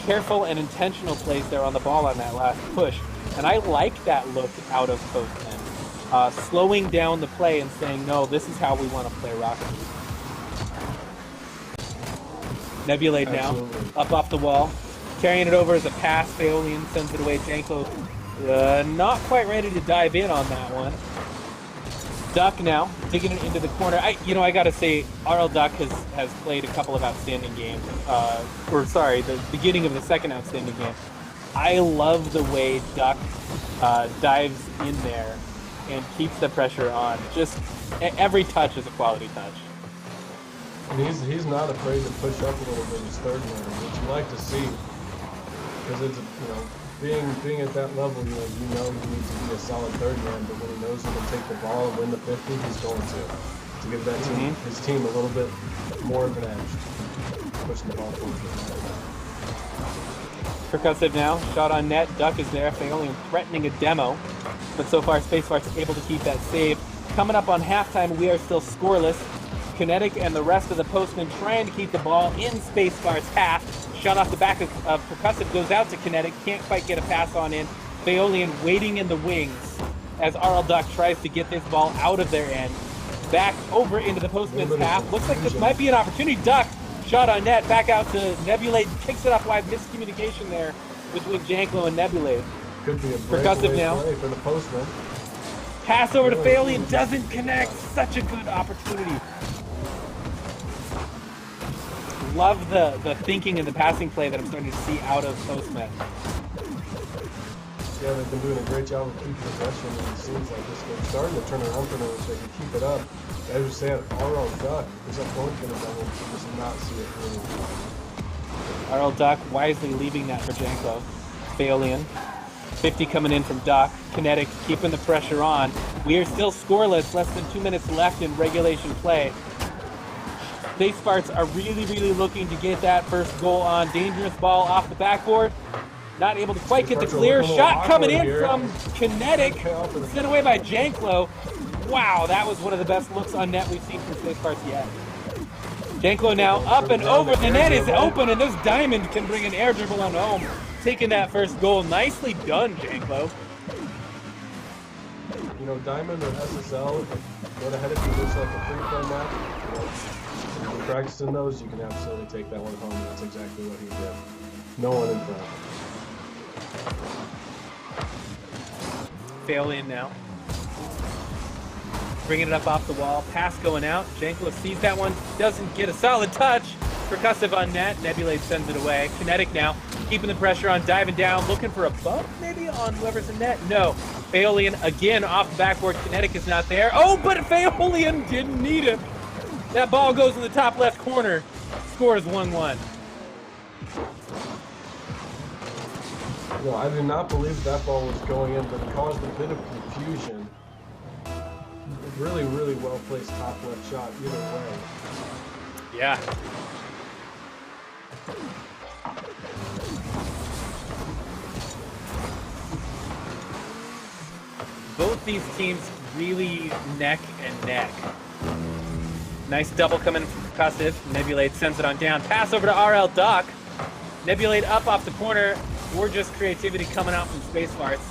careful and intentional plays there on the ball on that last push. And I like that look out of Postmen. Slowing down the play and saying, no, this is how we want to play Rocket League. Nebulade now, up off the wall. Carrying it over as a pass. Faolian sends it away. Janko not quite ready to dive in on that one. Duck now, digging it into the corner. I gotta say, RL Duck has played a couple of outstanding games. The beginning of the second outstanding game. I love the way Duck dives in there and keeps the pressure on. Just every touch is a quality touch. And he's not afraid to push up a little bit his third man, which you like to see. Because it's, being at that level, you know he needs to be a solid third man, but when he knows he can take the ball and win the 50, he's going to give that team, his team a little bit more of an edge, pushing the ball forward. Percussive now, shot on net, Duck is there, Faolian threatening a demo, but so far Space Farts able to keep that save. Coming up on halftime, we are still scoreless. Kinetic and the rest of the Postmen trying to keep the ball in Space Farts' half. Shot off the back of Percussive goes out to Kinetic, can't quite get a pass on in. Faolian waiting in the wings as RL Duck tries to get this ball out of their end. Back over into the Postmen's half. Looks like this might be an opportunity. Duck, shot on net, back out to Nebulade, kicks it off wide. Miscommunication there between Janklo and Nebulade. Could be a Percussive now. play for the Postmen. Pass over to Faolian, doesn't connect. Such a good opportunity. Love the thinking and the passing play that I'm starting to see out of Postmen. Yeah, they've been doing a great job of keeping possession, and it seems like this game's starting to turn around for them if they can keep it up. As you said, RL Duck is up going for the double. Just not see it really. RL Duck wisely leaving that for Janko. Faolian. 50 coming in from Duck. Kinetic keeping the pressure on. We are still scoreless, less than 2 minutes left in regulation play. Space Farts are really looking to get that first goal on. Dangerous ball off the backboard. Not able to quite get the clear. Shot coming in from Kinetic. Sent away by Janklo. Wow, that was one of the best looks on net we've seen from Space Farts yet. Janklo now up and over. The net is open, and this diamond can bring an air dribble on home. Taking that first goal. Nicely done, Janklo. Diamond or SSL, go ahead if you lose like a free throw match. If you're practicing those, you can absolutely take that one home. That's exactly what he did. No one in front. Faolian now. Bringing it up off the wall. Pass going out. Janklo sees that one. Doesn't get a solid touch. Percussive on net. Nebulade sends it away. Kinetic now. Keeping the pressure on. Diving down. Looking for a bump maybe on whoever's in net. No. Faolian again off the backboard. Kinetic is not there. Oh, but Faolian didn't need it. That ball goes in the top left corner. Score is 1-1. I do not believe that ball was going in, but it caused a bit of confusion. Really well placed top left shot either way. Yeah. Both these teams really neck and neck. Nice double coming from Percussive. Nebulade sends it on down. Pass over to RL Duck. Nebulade up off the corner. Gorgeous creativity coming out from Space Farts.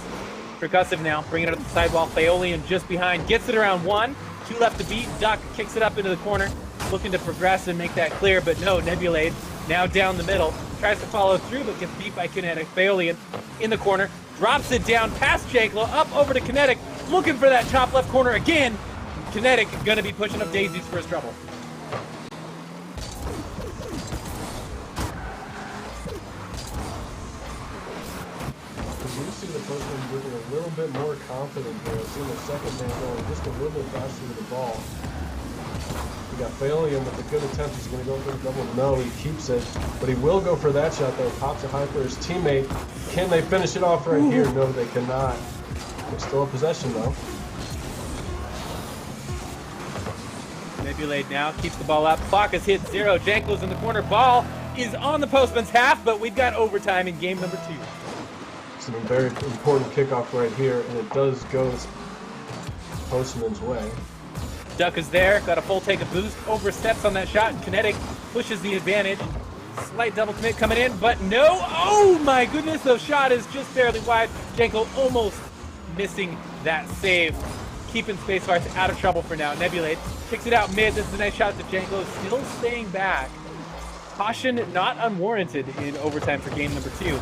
Percussive now, bringing it up the sidewall. Faolian just behind. Gets it around 1. 2 left to beat. Duck kicks it up into the corner. Looking to progress and make that clear, but no. Nebulade now down the middle. Tries to follow through, but gets beat by Kinetic. Faolian in the corner. Drops it down past Janklo. Up over to Kinetic. looking for that top left corner again. Kinetic gonna be pushing up daisies for his trouble. You see the Postmen getting a little bit more confident here. Seeing the second man going just a little bit faster with the ball. We got Phalion with a good attempt. He's going to go for the double. No, he keeps it. But he will go for that shot, though. Pops it high for his teammate. Can they finish it off right here? No, they cannot. They still have possession, though. Nebulade now keeps the ball up. Clock has hit 0. Janko's in the corner. Ball is on the Postman's half, but we've got overtime in game number 2. It's a very important kickoff right here, and it does go Postman's way. Duck is there, got a full take of boost, oversteps on that shot, and Kinetic pushes the advantage. Slight double commit coming in, but no! Oh my goodness, the shot is just barely wide. Janko almost missing that save. Keeping Spacefarts out of trouble for now. Nebulade kicks it out mid. This is a nice shot to Janko, still staying back. Caution not unwarranted in overtime for game number 2.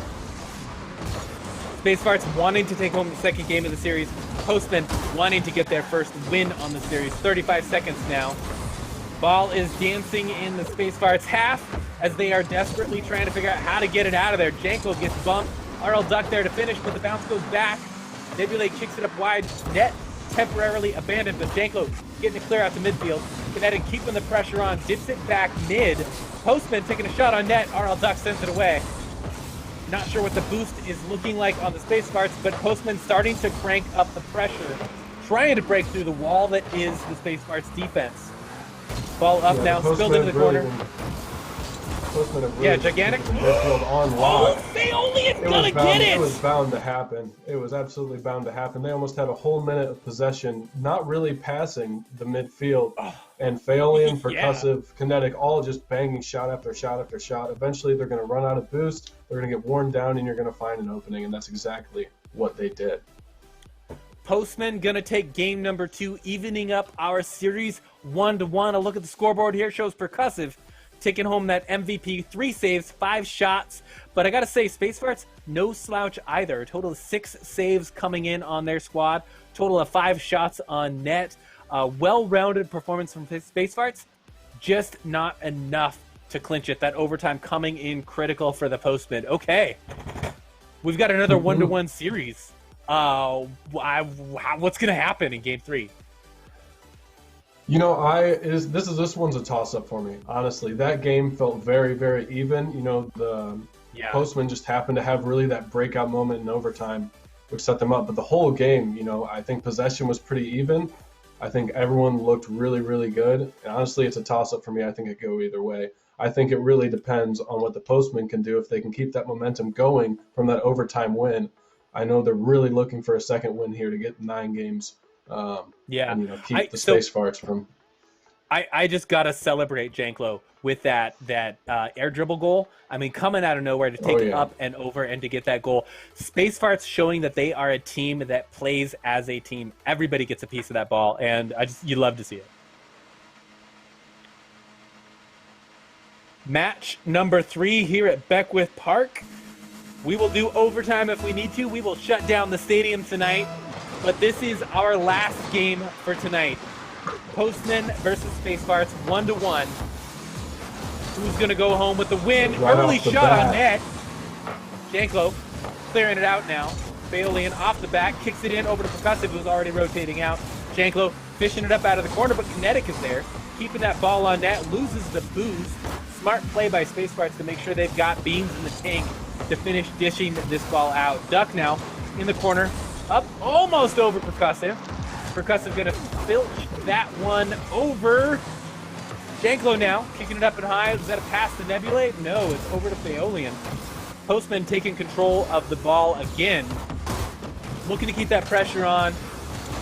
Spacefarts wanting to take home the second game of the series. Postmen wanting to get their first win on the series. 35 seconds now. Ball is dancing in the Spacefarts half as they are desperately trying to figure out how to get it out of there. Janko gets bumped. RL Duck there to finish, but the bounce goes back. Nebulate kicks it up wide. Net temporarily abandoned, but Janko getting it clear out to midfield. Kinetic keeping the pressure on. Dips it back mid. Postman taking a shot on net. RL Duck sends it away. Not sure what the boost is looking like on the Spacefarts, but Postman starting to crank up the pressure, trying to break through the wall that is the Spacefarts defense. Ball up now, spilled into the corner. Yeah, gigantic. On lock. Phalion gonna get it! It was bound to happen. It was absolutely bound to happen. They almost had a whole minute of possession, not really passing the midfield. And Phalion, Percussive, Kinetic, all just banging shot after shot after shot. Eventually, they're going to run out of boost. They're going to get worn down, and you're going to find an opening. And that's exactly what they did. Postman gonna take game number 2, evening up our series 1-1. A look at the scoreboard here shows Percussive taking home that MVP, 3 saves, 5 shots. But I gotta say, Spacefarts, no slouch either. A total of 6 saves coming in on their squad. Total of 5 shots on net. Well-rounded performance from Spacefarts. Just not enough to clinch it. That overtime coming in critical for the Postmen. Okay. We've got another 1-1 series. What's gonna happen in game 3? You know, this one's a toss-up for me. Honestly, that game felt very, very even. You know, the Postmen just happened to have really that breakout moment in overtime, which set them up. But the whole game, you know, I think possession was pretty even. I think everyone looked really, really good. And honestly, it's a toss-up for me. I think it could go either way. I think it really depends on what the Postmen can do if they can keep that momentum going from that overtime win. I know they're really looking for a second win here to get 9 games. And, you know, keep the Spacefarts from. I just gotta celebrate Janklo with that air dribble goal. I mean, coming out of nowhere to take it up and over and to get that goal. Spacefarts showing that they are a team that plays as a team. Everybody gets a piece of that ball, and you love to see it. Match number 3 here at Beckwith Park. We will do overtime if we need to. We will shut down the stadium tonight. But this is our last game for tonight. Postmen versus Spacefarts, 1-1. Who's going to go home with the win? Early shot on net. Janko clearing it out now. Phalion off the back, kicks it in over to Percussive, who's already rotating out. Janko fishing it up out of the corner, but Kinetic is there. Keeping that ball on net, loses the boost. Smart play by Spacefarts to make sure they've got beans in the tank to finish dishing this ball out. Duck now in the corner. Up almost over Percussive. Percussive gonna filch that one over. Janko now kicking it up and high. Is that a pass to Nebulate? No, it's over to Phalion. Postman taking control of the ball again. Looking to keep that pressure on.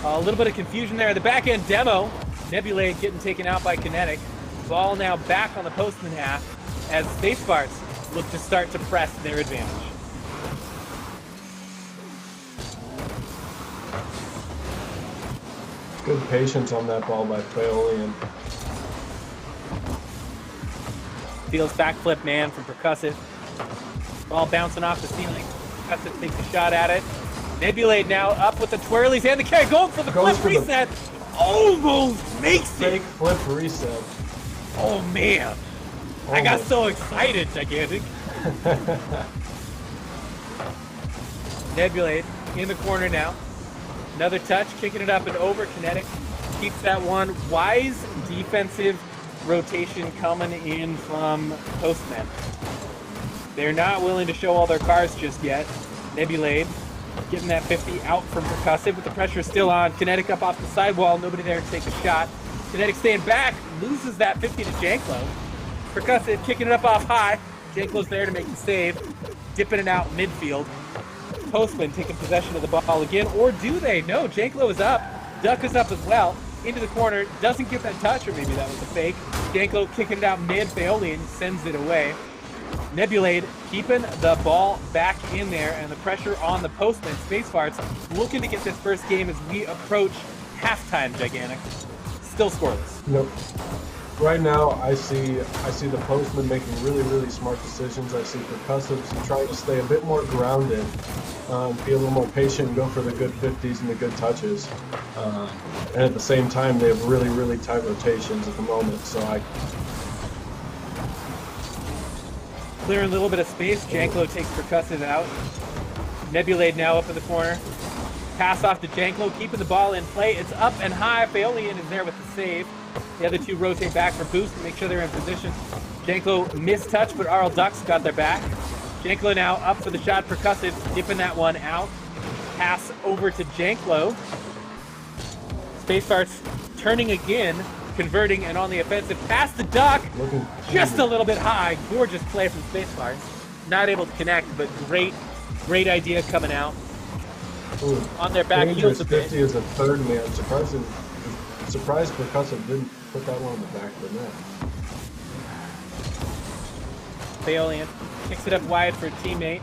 A little bit of confusion there. The back end demo. Nebulate getting taken out by Kinetic. Ball now back on the Postman half as Spacefarts look to start to press their advantage. Good patience on that ball by Phalion. Feels backflip man from Percussive. Ball bouncing off the ceiling. Percussive takes a shot at it. Nebulade now up with the twirlies and the carry, going for the Goes flip for the reset. Almost makes fake it. flip reset. Oh man, I got so excited, Gigantic. Nebulade in the corner now. Another touch, kicking it up and over. Kinetic keeps that one. Wise defensive rotation coming in from Postmen. They're not willing to show all their cards just yet. Nebulade getting that 50 out from Percussive with the pressure still on. Kinetic up off the sidewall, nobody there to take a shot. Kinetic staying back, loses that 50 to Janklo. Percussive kicking it up off high. Janklo's there to make the save, dipping it out midfield. Postman taking possession of the ball again, or do they? No, Janklo is up. Duck is up as well. Into the corner, doesn't get that touch, or maybe that was a fake. Janklo kicking it out mid, Faolian sends it away. Nebulade keeping the ball back in there, and the pressure on the Postmen. Space Farts looking to get this first game as we approach halftime, Gigantic. Still scoreless. Nope. Right now, I see the Postmen making really smart decisions. I see Percussives trying to stay a bit more grounded, be a little more patient, and go for the good 50s and the good touches. And at the same time, they have really tight rotations at the moment. So Clearing a little bit of space. Janklo takes Percussive out. Nebulade now up in the corner. Pass off to Janklo, keeping the ball in play. It's up and high. Faolian is there with the save. The other two rotate back for boost to make sure they're in position. Janklo missed touch, but Arl Ducks got their back. Janklo now up for the shot. Percussive dipping that one out. Pass over to Janklo. Space Farts turning again, converting, and on the offensive. Pass the Duck. Just a little bit high. Gorgeous play from Space Farts. Not able to connect, but great idea coming out. Ooh, on their back heels a bit. 50 is a third man. Surprised Percussive didn't put that one on the back of the net. Faolian kicks it up wide for a teammate.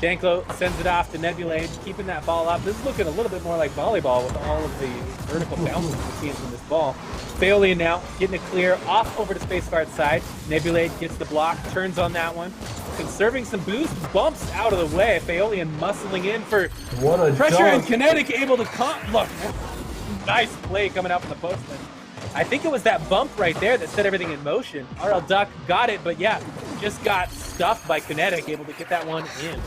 Janklo sends it off to Nebulade, keeping that ball up. This is looking a little bit more like volleyball with all of the vertical bounces we're seeing from this ball. Faolian now getting it clear off over to Space Fart's side. Nebulade gets the block, turns on that one. Conserving some boost, bumps out of the way. Faolian muscling in for pressure dunk. and Kinetic able to look. Nice play coming out from the Postman. I think it was that bump right there that set everything in motion. RL Duck got it, but yeah, just got stuffed by Kinetic, able to get that one in.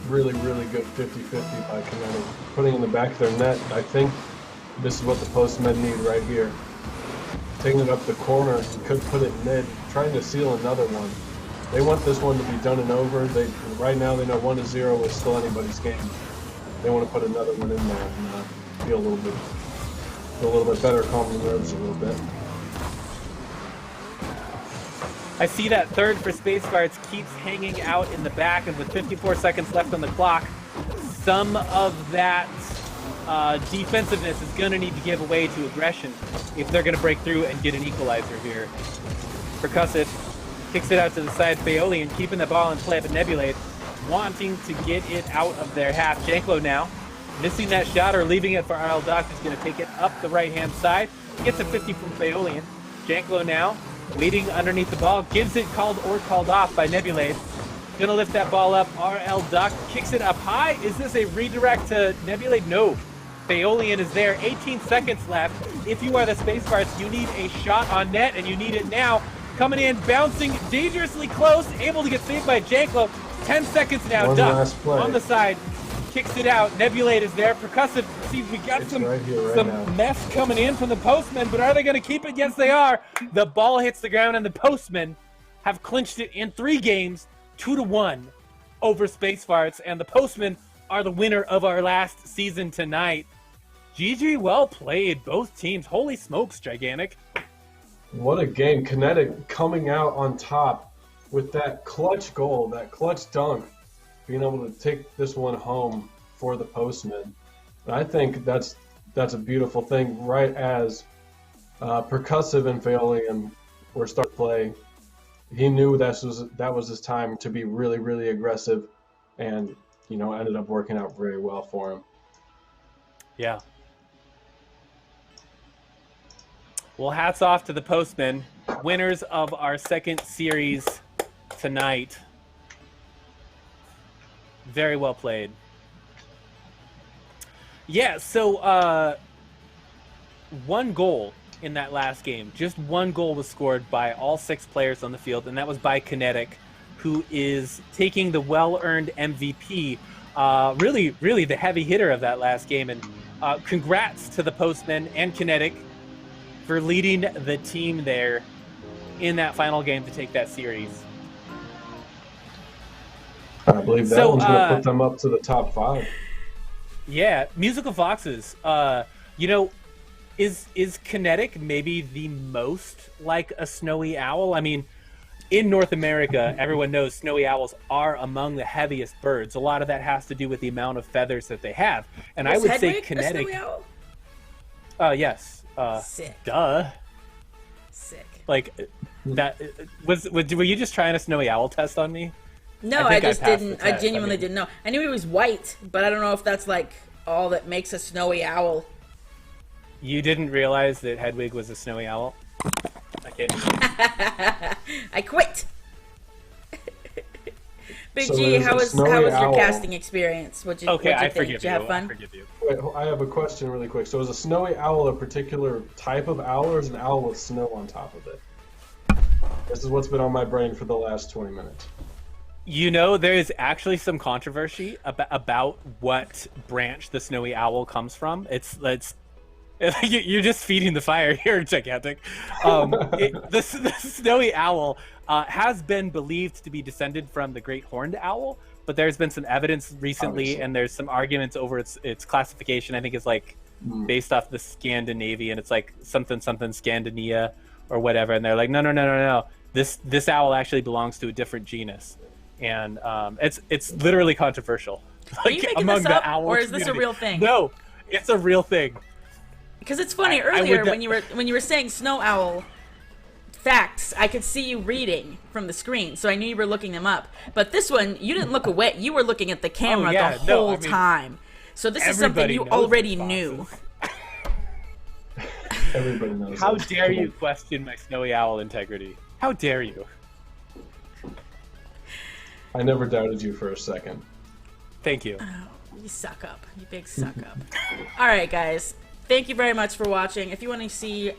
Really good 50-50 by Kinetic. Putting in the back of their net. I think this is what the Postmen need right here. Taking it up the corner, could put it mid, trying to seal another one. They want this one to be done and over. Right now they know 1-0 is still anybody's game. They want to put another one in there and feel a little bit better, calm the nerves a little bit. I see that third for Space Farts keeps hanging out in the back, and with 54 seconds left on the clock, some of that defensiveness is going to need to give away to aggression if they're going to break through and get an equalizer here. Percussive kicks it out to the side. Faolian keeping the ball in play, but Nebulade wanting to get it out of their half. Janklo now missing that shot or leaving it for RL Duck, who's going to take it up the right-hand side. Gets a 50 from Faolian. Janklo now waiting underneath the ball, gives it called off by Nebulade. Gonna lift that ball up. RL Duck kicks it up high. Is this a redirect to Nebulade? No. Faolian is there. 18 seconds left. If you are the Space Farts, you need a shot on net, and you need it now. Coming in, bouncing dangerously close, able to get saved by Janklo. 10 seconds now. Duck on the side, kicks it out. Nebulade is there. Percussive sees we got some mess coming in from the Postmen, but are they going to keep it? Yes, they are. The ball hits the ground, and the Postmen have clinched it in 3 games, 2-1 over Space Farts, and the Postmen are the winner of our last season tonight. GG, well played, both teams. Holy smokes, Gigantic. What a game. Kinetic coming out on top with that clutch goal, that clutch dunk, being able to take this one home for the Postmen. And I think that's a beautiful thing. Right as Percussive and Faolian were starting to play, he knew that was his time to be really aggressive, and ended up working out very well for him. Yeah. Well, hats off to the Postmen, winners of our second series tonight. Very well played. Yeah, so one goal in that last game. Just one goal was scored by all 6 players on the field, and that was by Kinetic, who is taking the well-earned MVP. Really the heavy hitter of that last game. And congrats to the Postmen and Kinetic for leading the team there in that final game to take that series. I believe that one's going to put them up to the top 5. Yeah, Musical Foxes. Is Kinetic maybe the most like a snowy owl? I mean, in North America, everyone knows snowy owls are among the heaviest birds. A lot of that has to do with the amount of feathers that they have. And I would say Kinetic. A snowy owl? Yes. Sick. Duh. Sick. Like that were you just trying a snowy owl test on me? No, I just didn't. I genuinely didn't know. I knew he was white, but I don't know if that's like all that makes a snowy owl. You didn't realize that Hedwig was a snowy owl? Okay. I quit. Big So G, there's how a was snowy your owl. casting experience? What'd you I think? forgive Did you have fun? I forgive you. Wait, I have a question really quick. So is a snowy owl a particular type of owl, or is an owl with snow on top of it? This is what's been on my brain for the last 20 minutes. You know, there is actually some controversy about what branch the snowy owl comes from. It's you're just feeding the fire here, Gigantic. The snowy owl has been believed to be descended from the great horned owl, but there's been some evidence recently, Obviously. and there's some arguments over its classification. I think it's like based off the Scandinavian. It's like something Scandinavia or whatever, and they're like, no. This owl actually belongs to a different genus, and it's literally controversial. Are you making this up, or is this a real thing? No, it's a real thing. Because it's funny, earlier when you were saying snow owl facts, I could see you reading from the screen, so I knew you were looking them up. But this one, you didn't look away; you were looking at the camera the whole time. So this is something you already knew. Everybody knows. How dare you question my snowy owl integrity? How dare you? I never doubted you for a second. Thank you. Oh, you suck up. You big suck up. All right, guys. Thank you very much for watching. If you want to see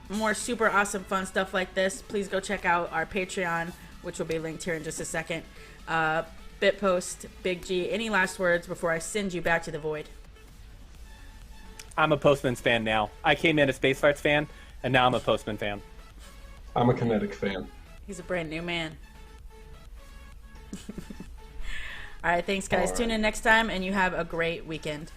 more super awesome fun stuff like this, please go check out our Patreon, which will be linked here in just a second. Bitpost, Big G, any last words before I send you back to the void? I'm a Postman's fan now. I came in a Space Farts fan, and now I'm a Postman fan. I'm a Kinetic fan. He's a brand new man. All right, thanks, guys. Tune in next time, and you have a great weekend.